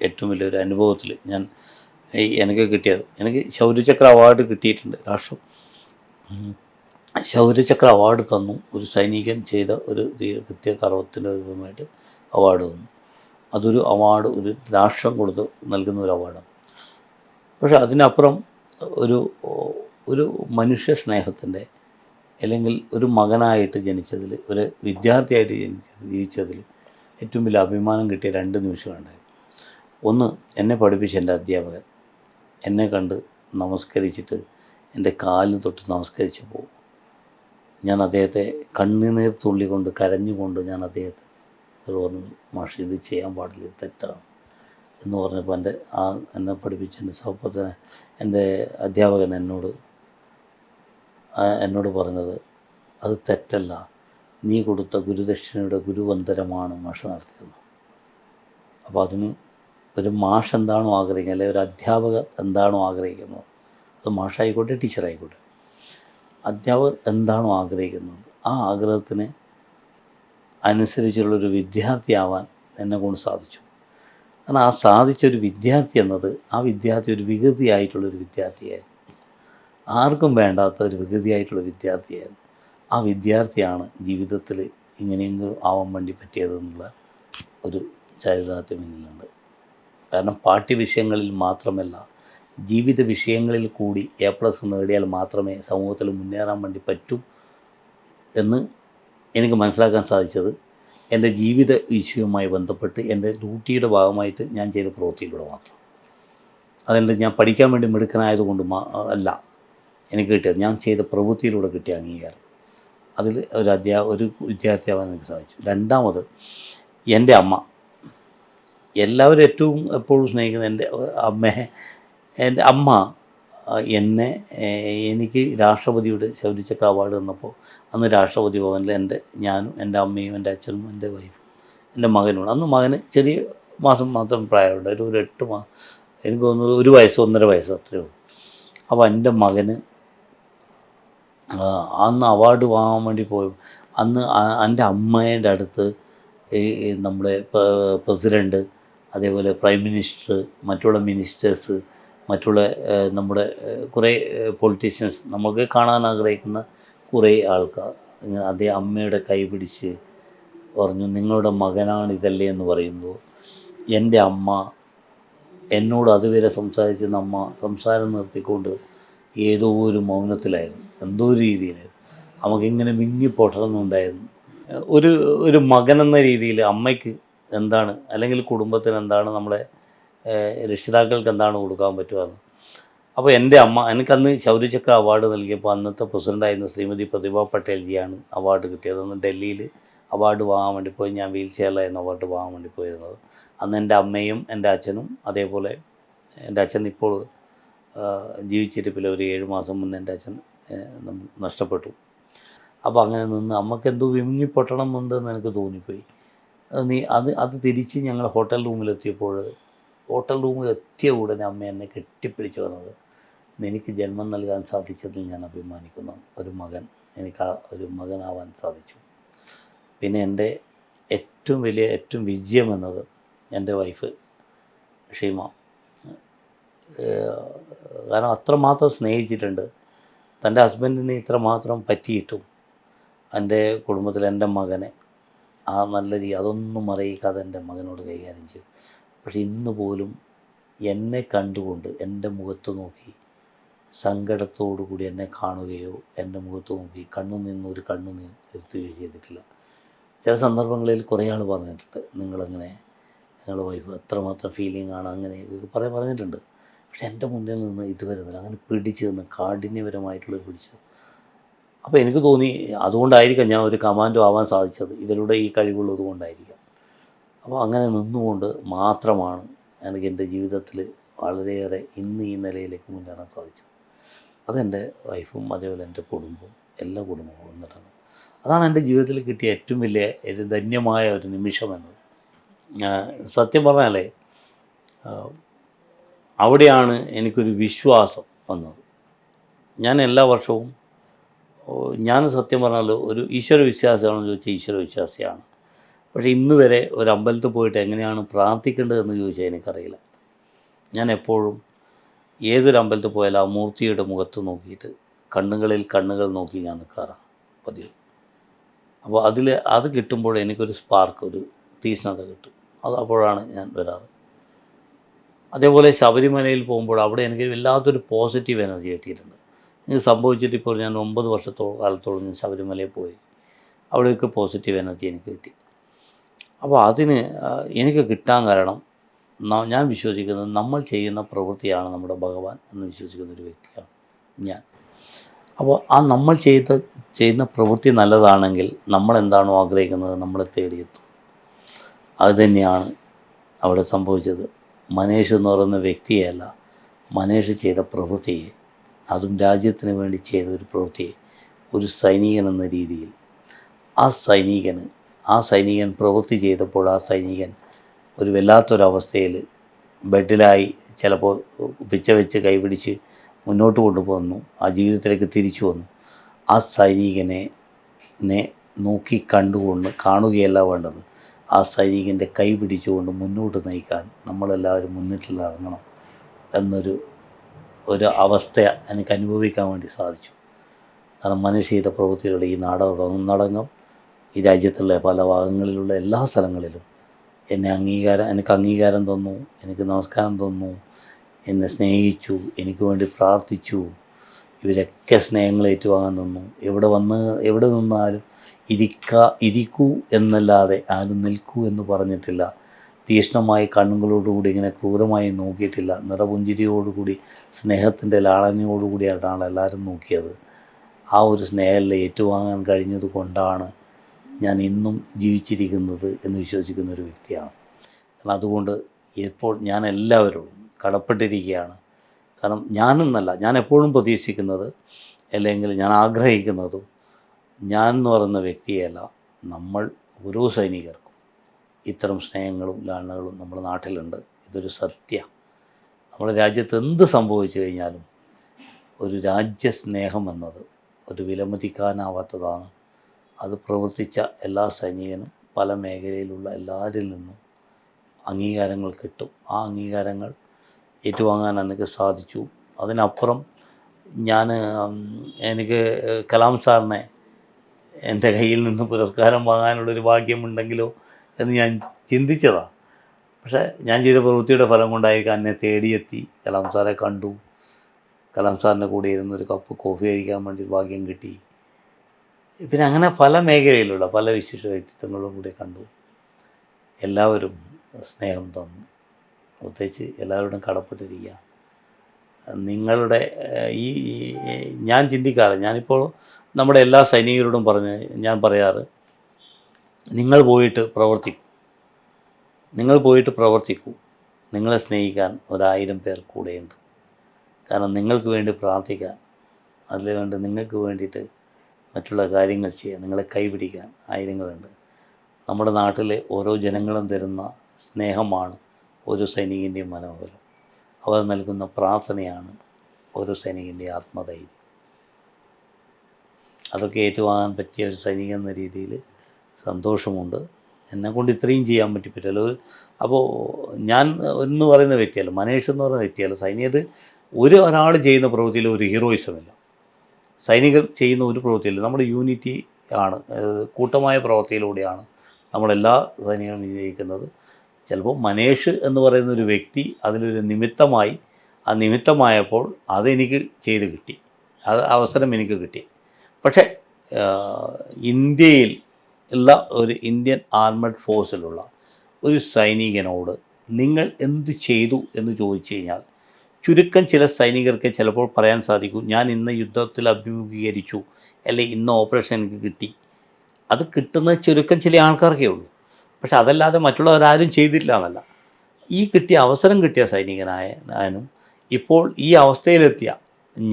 ഏറ്റവും വലിയൊരു അനുഭവത്തിൽ എനിക്ക് കിട്ടിയത്. എനിക്ക് ശൗര്യചക്ര അവാർഡ് കിട്ടിയിട്ടുണ്ട്. രാഷ്ട്രം ശൗര്യചക്ര അവാർഡ് തന്നു. ഒരു സൈനികൻ ചെയ്ത ഒരു കൃത്യകർമ്മത്തിൻ്റെ വിധമായിട്ട് അവാർഡ് തന്നു. അതൊരു അവാർഡ്, ഒരു രാഷ്ട്രം കൊടുത്ത് നൽകുന്ന ഒരു അവാർഡാണ്. പക്ഷെ അതിനപ്പുറം ഒരു മനുഷ്യ സ്നേഹത്തിൻ്റെ, അല്ലെങ്കിൽ ഒരു മകനായിട്ട് ജനിച്ചതിൽ, ഒരു വിദ്യാർത്ഥിയായിട്ട് ജീവിച്ചതിൽ ഏറ്റവും വലിയ അഭിമാനം കിട്ടിയ 2 നിമിഷങ്ങളുണ്ടായി. ഒന്ന്, എന്നെ പഠിപ്പിച്ച എൻ്റെ അധ്യാപകൻ എന്നെ കണ്ട് നമസ്കരിച്ചിട്ട് എൻ്റെ കാലിൽ തൊട്ട് നമസ്കരിച്ചപ്പോൾ ഞാൻ അദ്ദേഹത്തെ കണ്ണുനീർ തുള്ളിക്കൊണ്ട് കരഞ്ഞുകൊണ്ട് ഞാൻ അദ്ദേഹത്തെ പറഞ്ഞു, മാഷ് ഇത് ചെയ്യാൻ പാടില്ല, തെറ്റാണ് എന്ന് പറഞ്ഞപ്പോൾ എന്നെ പഠിപ്പിച്ച എൻ്റെ സഹോദരൻ, എൻ്റെ അധ്യാപകൻ എന്നോട് പറഞ്ഞത്, അത് തെറ്റല്ല, നീ കൊടുത്ത ഗുരുദക്ഷിണയുടെ ഗുരുവന്ദനമാണ് മാഷ് നടത്തിയത്. അപ്പോൾ അതിന് ഒരു മാഷ് എന്താണോ ആഗ്രഹിക്കുന്നത്, അല്ലെങ്കിൽ ഒരു അധ്യാപകർ എന്താണോ ആഗ്രഹിക്കുന്നത്, അത് മാഷായിക്കോട്ടെ ടീച്ചറായിക്കോട്ടെ, അധ്യാപകർ എന്താണോ ആഗ്രഹിക്കുന്നത് ആ ആഗ്രഹത്തിന് അനുസരിച്ചുള്ളൊരു വിദ്യാർത്ഥിയാവാൻ എന്നെക്കൊണ്ട് സാധിച്ചു. കാരണം ആ സാധിച്ചൊരു വിദ്യാർത്ഥി എന്നത്, ആ വിദ്യാർത്ഥി ഒരു വികൃതിയായിട്ടുള്ളൊരു വിദ്യാർത്ഥിയായിരുന്നു. ആർക്കും വേണ്ടാത്ത ഒരു വികൃതിയായിട്ടുള്ള വിദ്യാർത്ഥിയായിരുന്നു. ആ വിദ്യാർത്ഥിയാണ് ജീവിതത്തിൽ ഇങ്ങനെയെങ്കിലും ആവാൻ വേണ്ടി പറ്റിയതെന്നുള്ള ഒരു ചരിതാർത്ഥ്യം എന്നിലുണ്ട്. കാരണം പാഠ്യവിഷയങ്ങളിൽ മാത്രമല്ല, ജീവിത വിഷയങ്ങളിൽ കൂടി A+ നേടിയാൽ മാത്രമേ സമൂഹത്തിൽ മുന്നേറാൻ വേണ്ടി പറ്റൂ എന്ന് എനിക്ക് മനസ്സിലാക്കാൻ സാധിച്ചത് എൻ്റെ ജീവിത വിഷയവുമായി ബന്ധപ്പെട്ട് എൻ്റെ ഡ്യൂട്ടിയുടെ ഭാഗമായിട്ട് ഞാൻ ചെയ്ത പ്രവൃത്തിയിലൂടെ മാത്രം. അതല്ല ഞാൻ പഠിക്കാൻ വേണ്ടി മിടുക്കനായതുകൊണ്ട് അല്ല എനിക്ക് കിട്ടിയത്, ഞാൻ ചെയ്ത പ്രവൃത്തിയിലൂടെ കിട്ടിയ അംഗീകാരം. അതിൽ ഒരു വിദ്യാർത്ഥിയാവാൻ എനിക്ക് സാധിച്ചു. രണ്ടാമത്, എൻ്റെ അമ്മ. എല്ലാവരും എപ്പോഴും സ്നേഹിക്കുന്ന എൻ്റെ അമ്മ എനിക്ക് രാഷ്ട്രപതിയുടെ ശൗര്യചക്ര അവാർഡ് തന്നപ്പോൾ അന്ന് രാഷ്ട്രപതി ഭവനിൽ ഞാനും എൻ്റെ അമ്മയും എൻ്റെ അച്ഛനും എൻ്റെ വൈഫും എൻ്റെ മകനും. അന്ന് മകന് ചെറിയ മാസം മാത്രം പ്രായമുണ്ട്, ഒരു 8 മാസം, എനിക്ക് തോന്നുന്നത് 1 വയസ്സ് 1.5 വയസ്സ് അത്രയേ ഉള്ളൂ. അപ്പോൾ എൻ്റെ മകന് അന്ന് അവാർഡ് വാങ്ങാൻ വേണ്ടി പോയി. അന്ന് എൻ്റെ അമ്മേൻ്റെ അടുത്ത് നമ്മുടെ പ്രസിഡൻറ്റ്, അതേപോലെ പ്രൈം മിനിസ്റ്റർ, മറ്റുള്ള മിനിസ്റ്റേഴ്സ്, മറ്റുള്ള നമ്മുടെ കുറേ പൊളിറ്റീഷ്യൻസ്, നമുക്ക് കാണാൻ ആഗ്രഹിക്കുന്ന കുറേ ആൾക്കാർ ഇങ്ങനെ അതേ അമ്മയുടെ കൈ പിടിച്ച് പറഞ്ഞു, നിങ്ങളുടെ മകനാണ് ഇതല്ലേ എന്ന് പറയുമ്പോൾ എൻ്റെ അമ്മ എന്നോട് അതുവരെ സംസാരിച്ചിരുന്ന അമ്മ സംസാരം നിർത്തിക്കൊണ്ട് ഏതോ ഒരു മൗനത്തിലായിരുന്നു, എന്തോ ഒരു രീതിയിലായിരുന്നു. നമുക്കിങ്ങനെ വിങ്ങി പൊട്ടണമെന്നുണ്ടായിരുന്നു. ഒരു ഒരു മകനെന്ന രീതിയിൽ അമ്മയ്ക്ക് എന്താണ്, അല്ലെങ്കിൽ കുടുംബത്തിന് എന്താണ്, നമ്മളെ രക്ഷിതാക്കൾക്ക് എന്താണ് കൊടുക്കാൻ പറ്റുമെന്ന്. അപ്പോൾ എൻ്റെ അമ്മ എനിക്കന്ന് ശൗര്യചക്ര അവാർഡ് നൽകിയപ്പോൾ അന്നത്തെ പ്രസിഡൻ്റായിരുന്ന ശ്രീമതി പ്രതിഭ പട്ടേൽജിയാണ് അവാർഡ് കിട്ടിയത്. അന്ന് ഡൽഹിയിൽ അവാർഡ് വാങ്ങാൻ വേണ്ടി പോയി, ഞാൻ വീൽ ചെയറിലായിരുന്നു അവാർഡ് വാങ്ങാൻ വേണ്ടി പോയിരുന്നത്. അന്ന് എൻ്റെ അമ്മയും എൻ്റെ അച്ഛനും, അതേപോലെ എൻ്റെ അച്ഛൻ ഇപ്പോൾ ജീവിച്ചിരിപ്പില്ല, ഒരു 7 മാസം മുന്നേ എൻ്റെ അച്ഛൻ നഷ്ടപ്പെട്ടു. അപ്പോൾ അങ്ങനെ നിന്ന് അമ്മയ്ക്ക് എന്തോ വിമുങ്ങി പൊട്ടണമെന്നുണ്ടെന്ന് എനിക്ക് തോന്നിപ്പോയി. അത് തിരിച്ച് ഞങ്ങൾ ഹോട്ടൽ റൂമിലെത്തിയപ്പോൾ, ഹോട്ടൽ റൂമിൽ എത്തിയ ഉടനെ അമ്മ എന്നെ കെട്ടിപ്പിടിച്ച് വന്നത്, എനിക്ക് ജന്മം നൽകാൻ സാധിച്ചതിൽ ഞാൻ അഭിമാനിക്കുന്നു, ഒരു മകൻ, എനിക്ക് ഒരു മകനാവാൻ സാധിച്ചു. പിന്നെ എൻ്റെ ഏറ്റവും വിജയം എന്നത് എൻ്റെ വൈഫ് ഷീമ. കാരണം അത്രമാത്രം സ്നേഹിച്ചിട്ടുണ്ട്. തൻ്റെ ഹസ്ബൻഡിനെ ഇത്രമാത്രം പറ്റിയിട്ടും എൻ്റെ കുടുംബത്തിൽ എൻ്റെ മകനെ ആ നല്ല അതൊന്നും അറിയിക്കാതെ എൻ്റെ മകനോട് കൈകാര്യം ചെയ്തു. പക്ഷെ ഇന്ന് പോലും എന്നെ കണ്ടുകൊണ്ട് എൻ്റെ മുഖത്ത് നോക്കി സങ്കടത്തോടു കൂടി എന്നെ കാണുകയോ എൻ്റെ മുഖത്ത് നോക്കി ഒരു കണ്ണുനീർ വരുത്തുകയോ ചെയ്തിട്ടില്ല. ചില സന്ദർഭങ്ങളിൽ കുറേ ആൾ പറഞ്ഞിട്ടുണ്ട്, നിങ്ങളങ്ങനെ നിങ്ങളുടെ വൈഫ് എത്രമാത്രം ഫീലിംഗ് ആണ് അങ്ങനെ പറഞ്ഞിട്ടുണ്ട്. പക്ഷെ എൻ്റെ മുന്നിൽ നിന്ന് ഇതുവരെ അങ്ങനെ പിടിച്ച് നിന്ന് കാഠിന്യപരമായിട്ടുള്ളൊരു പിടിച്ചത്. അപ്പോൾ എനിക്ക് തോന്നി അതുകൊണ്ടായിരിക്കാം ഞാൻ ഒരു കമാൻഡോ ആവാൻ സാധിച്ചത്, ഇവരുടെ ഈ കഴിവുള്ളത് കൊണ്ടായിരിക്കാം. അപ്പോൾ അങ്ങനെ നിന്നുകൊണ്ട് മാത്രമാണ് എനിക്ക് എൻ്റെ ജീവിതത്തിൽ വളരെയേറെ ഇന്ന് ഈ നിലയിലേക്ക് മുന്നേറാൻ സാധിച്ചത്. അതെൻ്റെ വൈഫും അതേപോലെ എൻ്റെ കുടുംബവും, എല്ലാ കുടുംബവും എന്നിട്ടാണ്. അതാണ് എൻ്റെ ജീവിതത്തിൽ കിട്ടിയ ഏറ്റവും വലിയ ഒരു ധന്യമായ ഒരു നിമിഷമെന്നത്. സത്യം പറഞ്ഞാലേ അവിടെയാണ് എനിക്കൊരു വിശ്വാസം വന്നത്. ഞാൻ എല്ലാ വർഷവും, ഞാൻ സത്യം പറഞ്ഞാൽ ഒരു ഈശ്വര വിശ്വാസിയാണെന്ന് ചോദിച്ചാൽ ഈശ്വര വിശ്വാസിയാണ്. പക്ഷേ ഇന്ന് വരെ ഒരു അമ്പലത്തിൽ പോയിട്ട് എങ്ങനെയാണ് പ്രാർത്ഥിക്കേണ്ടതെന്ന് ചോദിച്ചാൽ എനിക്കറിയില്ല. ഞാൻ എപ്പോഴും ഏതൊരു അമ്പലത്തിൽ പോയാലും ആ മൂർത്തിയുടെ മുഖത്ത് നോക്കിയിട്ട് കണ്ണുകളിൽ കണ്ണുകൾ നോക്കി ഞാൻ നിൽക്കാറാണ് പതിവ്. അപ്പോൾ അത് കിട്ടുമ്പോൾ എനിക്കൊരു സ്പാർക്ക്, ഒരു തീഷ്ണത കിട്ടും. അപ്പോഴാണ് ഞാൻ വരാറ്. അതേപോലെ ശബരിമലയിൽ പോകുമ്പോൾ അവിടെ എനിക്ക് വല്ലാത്തൊരു പോസിറ്റീവ് എനർജി കിട്ടിയിട്ടുണ്ട്. എനിക്ക് സംഭവിച്ചിട്ട് ഇപ്പോൾ ഞാൻ 9 കാലത്തോളം ഞാൻ ശബരിമലയിൽ പോയി. അവിടെയൊക്കെ പോസിറ്റീവ് എനർജി എനിക്ക് കിട്ടി. അപ്പോൾ അതിന് എനിക്ക് കിട്ടാൻ കാരണം ഞാൻ വിശ്വസിക്കുന്നത് നമ്മൾ ചെയ്യുന്ന പ്രവൃത്തിയാണ് നമ്മുടെ ഭഗവാൻ എന്ന് വിശ്വസിക്കുന്ന ഒരു വ്യക്തിയാണ് ഞാൻ. അപ്പോൾ ആ നമ്മൾ ചെയ്യുന്ന പ്രവൃത്തി നല്ലതാണെങ്കിൽ നമ്മൾ എന്താണോ ആഗ്രഹിക്കുന്നത് നമ്മളെ തേടിയെത്തും. അതുതന്നെയാണ് അവിടെ സംഭവിച്ചത്. മനേഷ് എന്ന് പറയുന്ന വ്യക്തിയല്ല, മനേഷ് ചെയ്ത പ്രവൃത്തിയെ, അതും രാജ്യത്തിന് വേണ്ടി ചെയ്ത ഒരു പ്രവൃത്തിയെ, ഒരു സൈനികൻ എന്ന രീതിയിൽ ആ സൈനികൻ പ്രവൃത്തി ചെയ്തപ്പോൾ ആ സൈനികൻ ഒരു വല്ലാത്തൊരവസ്ഥയിൽ ബെഡിലായി, ചിലപ്പോൾ പിച്ച വെച്ച് കൈപിടിച്ച് മുന്നോട്ട് കൊണ്ടുപോകുന്നു, ആ ജീവിതത്തിലേക്ക് തിരിച്ചു വന്നു. ആ സൈനികനെ നോക്കി കാണുകയല്ല വേണ്ടത്, ആ സൈനികൻ്റെ കൈ പിടിച്ചുകൊണ്ട് മുന്നോട്ട് നയിക്കാൻ നമ്മളെല്ലാവരും മുന്നിട്ടിറങ്ങണം എന്നൊരു അവസ്ഥ എനിക്ക് അനുഭവിക്കാൻ വേണ്ടി സാധിച്ചു. കാരണം മനുഷ്യ ചെയ്ത പ്രവൃത്തികളുടെ ഈ നാടകം ഈ രാജ്യത്തുള്ള പല ഭാഗങ്ങളിലുള്ള എല്ലാ സ്ഥലങ്ങളിലും എനിക്ക് അംഗീകാരം തന്നു, എനിക്ക് നമസ്കാരം തന്നു, എന്നെ സ്നേഹിച്ചു, എനിക്ക് വേണ്ടി പ്രാർത്ഥിച്ചു. ഇവരൊക്കെ സ്നേഹങ്ങൾ ഏറ്റുവാങ്ങാൻ തന്നു. എവിടെ നിന്നാലും ഇരിക്കൂ എന്നല്ലാതെ ആരും നിൽക്കൂ എന്ന് പറഞ്ഞിട്ടില്ല. തീക്ഷ്ണമായി കണ്ണുകളോടുകൂടി ഇങ്ങനെ ക്രൂരമായി നോക്കിയിട്ടില്ല. നിറപുഞ്ചിരിയോടുകൂടി സ്നേഹത്തിൻ്റെ ലാളനയോടുകൂടിയാണ് എല്ലാവരും നോക്കിയത്. ആ ഒരു സ്നേഹം ഏറ്റുവാങ്ങാൻ കഴിഞ്ഞത് കൊണ്ടാണ് ഞാൻ ഇന്നും ജീവിച്ചിരിക്കുന്നത് എന്ന് വിശ്വസിക്കുന്ന ഒരു വ്യക്തിയാണ്. കാരണം അതുകൊണ്ട് ഇപ്പോൾ ഞാൻ എല്ലാവരോടും കടപ്പെട്ടിരിക്കുകയാണ്. കാരണം ഞാൻ എപ്പോഴും പ്രതീക്ഷിക്കുന്നത്, അല്ലെങ്കിൽ ഞാൻ ആഗ്രഹിക്കുന്നതും, ഞാൻ എന്ന് പറയുന്ന വ്യക്തിയല്ല, നമ്മൾ ഓരോ സൈനികർക്കും ഇത്തരം സ്നേഹങ്ങളും ലാളനകളും നമ്മുടെ നാട്ടിലുണ്ട്. ഇതൊരു സത്യം. നമ്മുടെ രാജ്യത്ത് എന്ത് സംഭവിച്ചു കഴിഞ്ഞാലും ഒരു രാജ്യസ്നേഹം എന്നത് ഒരു വിലമതിക്കാനാവാത്തതാണ്. അത് പ്രവർത്തിച്ച എല്ലാ സൈനികനും പല മേഖലയിലുള്ള എല്ലാവരിൽ നിന്നും അംഗീകാരങ്ങൾ കിട്ടും. ആ അംഗീകാരങ്ങൾ ഏറ്റുവാങ്ങാൻ എനിക്ക് സാധിച്ചു. അതിനപ്പുറം ഞാൻ എനിക്ക് കലാം സാറിനെ എൻ്റെ കയ്യിൽ നിന്ന് പുരസ്കാരം വാങ്ങാനുള്ളൊരു ഭാഗ്യമുണ്ടെങ്കിലോ എന്ന് ഞാൻ ചിന്തിച്ചതാണ്. പക്ഷേ ഞാൻ ചെയ്ത പ്രവൃത്തിയുടെ ഫലം കൊണ്ടായിരിക്കും എന്നെ തേടിയെത്തി, കലാം സാറെ കണ്ടു, കലാം സാറിൻ്റെ കൂടെ ഇരുന്നൊരു കപ്പ് കോഫി കഴിക്കാൻ വേണ്ടി ഭാഗ്യം കിട്ടി. പിന്നെ അങ്ങനെ പല മേഖലയിലുള്ള പല വിശിഷ്ട വ്യക്തിത്വങ്ങളും കൂടി കണ്ടു. എല്ലാവരും സ്നേഹം തന്നു. പ്രത്യേകിച്ച് എല്ലാവരോടും കടപ്പെട്ടിരിക്കുക. നിങ്ങളുടെ ഈ ഞാൻ ചിന്തിക്കാറ്, ഞാനിപ്പോൾ നമ്മുടെ എല്ലാ സൈനികരോടും ഞാൻ പറയാറ്, നിങ്ങൾ പോയിട്ട് പ്രവർത്തിക്കൂ. നിങ്ങളെ സ്നേഹിക്കാൻ 1000 പേർ കൂടെയുണ്ട്. കാരണം നിങ്ങൾക്ക് വേണ്ടി പ്രാർത്ഥിക്കാൻ, അതിൽ വേണ്ടി നിങ്ങൾക്ക് വേണ്ടിയിട്ട് മറ്റുള്ള കാര്യങ്ങൾ ചെയ്യാൻ, നിങ്ങളെ കൈപിടിക്കാൻ ആയിരങ്ങളുണ്ട്. നമ്മുടെ നാട്ടിലെ ഓരോ ജനങ്ങളും തരുന്ന സ്നേഹമാണ് ഓരോ സൈനികൻ്റെയും മനോബലം. അവർ നൽകുന്ന പ്രാർത്ഥനയാണ് ഓരോ സൈനികൻ്റെയും ആത്മധൈര്യം. അതൊക്കെ ഏറ്റുവാങ്ങാൻ പറ്റിയ ഒരു സൈനികൻ എന്ന രീതിയിൽ സന്തോഷമുണ്ട്. എന്നെക്കൊണ്ട് ഇത്രയും ചെയ്യാൻ പറ്റില്ല. അപ്പോൾ ഞാൻ എന്ന് പറയുന്ന വ്യക്തിയല്ല, മനേഷ് എന്ന് പറയുന്ന വ്യക്തിയല്ല. സൈനികർ ഒരാൾ ചെയ്യുന്ന പ്രവൃത്തിയിൽ ഒരു ഹീറോയിസമില്ല. സൈനികർ ചെയ്യുന്ന ഒരു പ്രവൃത്തിയില്ല. നമ്മുടെ യൂണിറ്റി ആണ്, കൂട്ടമായ പ്രവൃത്തിയിലൂടെയാണ് നമ്മളെല്ലാ സൈനികരും വിജയിക്കുന്നത്. ചിലപ്പോൾ മനേഷ് എന്ന് പറയുന്ന ഒരു വ്യക്തി അതിലൊരു നിമിത്തമായി, ആ നിമിത്തമായപ്പോൾ അതെനിക്ക് ചെയ്ത് കിട്ടി, അവസരം എനിക്ക് കിട്ടി. പക്ഷേ ഇന്ത്യയിൽ ഉള്ള ഒരു ഇന്ത്യൻ ആർമഡ് ഫോഴ്സിലുള്ള ഒരു സൈനികനോട് നിങ്ങൾ എന്ത് ചെയ്തു എന്ന് ചോദിച്ചു കഴിഞ്ഞാൽ ചുരുക്കം ചില സൈനികർക്ക് ചിലപ്പോൾ പറയാൻ സാധിക്കും, ഞാൻ ഇന്ന് യുദ്ധത്തിൽ അഭിമുഖീകരിച്ചു, അല്ലെങ്കിൽ ഇന്ന ഓപ്പറേഷൻ എനിക്ക് കിട്ടി. അത് കിട്ടുന്ന ചുരുക്കം ചില ആൾക്കാർക്കേ ഉള്ളൂ. പക്ഷെ അതല്ലാതെ മറ്റുള്ളവരാരും ചെയ്തിട്ടില്ല എന്നല്ല. ഈ അവസരം കിട്ടിയ സൈനികനായാലും ഇപ്പോൾ ഈ അവസ്ഥയിലെത്തിയ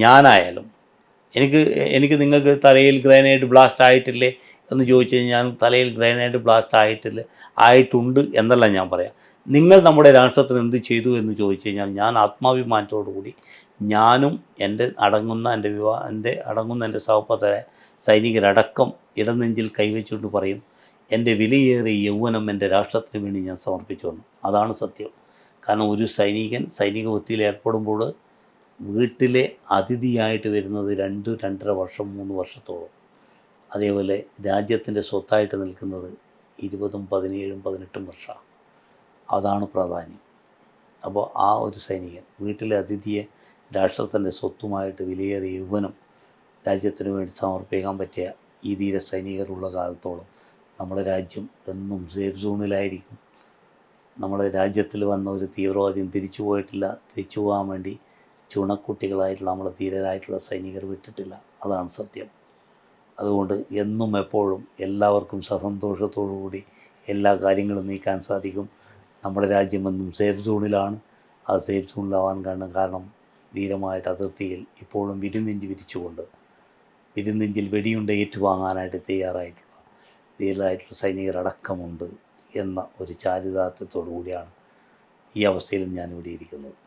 ഞാനായാലും എനിക്ക് നിങ്ങൾക്ക് തലയിൽ ഗ്രനേഡ് ബ്ലാസ്റ്റ് ആയിട്ടില്ലേ എന്ന് ചോദിച്ചു കഴിഞ്ഞാൽ തലയിൽ ഗ്രനേഡ് ബ്ലാസ്റ്റ് ആയിട്ടുണ്ട് എന്നല്ല ഞാൻ പറയാം. നിങ്ങൾ നമ്മുടെ രാഷ്ട്രത്തിന് എന്ത് ചെയ്തു എന്ന് ചോദിച്ചു കഴിഞ്ഞാൽ ഞാൻ ആത്മാഭിമാനത്തോടു കൂടി ഞാനും എൻ്റെ അടങ്ങുന്ന സഹോദര സൈനികരടക്കം ഇടനെഞ്ചിൽ കൈവച്ചുകൊണ്ട് പറയും, എൻ്റെ വിലയേറിയ യൗവനം എൻ്റെ രാഷ്ട്രത്തിന് വേണ്ടി ഞാൻ സമർപ്പിച്ചു വന്നു. അതാണ് സത്യം. കാരണം ഒരു സൈനിക വൃത്തിയിൽ ഏർപ്പെടുമ്പോൾ വീട്ടിലെ അതിഥിയായിട്ട് വരുന്നത് 2-2.5 വർഷം 3 വർഷത്തോളം. അതേപോലെ രാജ്യത്തിൻ്റെ സ്വത്തായിട്ട് നിൽക്കുന്നത് 20, 17, 18 വർഷമാണ്. അതാണ് പ്രാധാന്യം. അപ്പോൾ ആ ഒരു സൈനികൻ വീട്ടിലെ അതിഥിയെ രാഷ്ട്രത്തിൻ്റെ സ്വത്തുമായിട്ട് വിലയേറിയ യൗവനം രാജ്യത്തിന് വേണ്ടി സമർപ്പിക്കാൻ പറ്റിയ ഈ ധീര സൈനികരുള്ള കാലത്തോളം നമ്മുടെ രാജ്യം എന്നും സേഫ് സോണിലായിരിക്കും. നമ്മുടെ രാജ്യത്തിൽ വന്ന ഒരു തീവ്രവാദിയും തിരിച്ചു പോയിട്ടില്ല. തിരിച്ചു പോകാൻ വേണ്ടി ചുണക്കുട്ടികളായിട്ടുള്ള നമ്മുടെ ധീരരായിട്ടുള്ള സൈനികർ വിട്ടിട്ടില്ല. അതാണ് സത്യം. അതുകൊണ്ട് എന്നും എപ്പോഴും എല്ലാവർക്കും സസന്തോഷത്തോടു കൂടി എല്ലാ കാര്യങ്ങളും നീക്കാൻ സാധിക്കും. നമ്മുടെ രാജ്യമെന്നും സേഫ് സോണിലാണ്. ആ സേഫ് സോണിലാവാൻ കാരണം ധീരമായിട്ട് അതിർത്തിയിൽ ഇപ്പോഴും വിരുന്നെഞ്ചിൽ വെടിയുണ്ട ഏറ്റുവാങ്ങാനായിട്ട് തയ്യാറായിട്ടുള്ള ധീരരായിട്ടുള്ള സൈനികരടക്കമുണ്ട് എന്ന ഒരു ചാരിതാർത്ഥ്യത്തോടു കൂടിയാണ് ഈ അവസ്ഥയിലും ഞാനിവിടെ ഇരിക്കുന്നത്.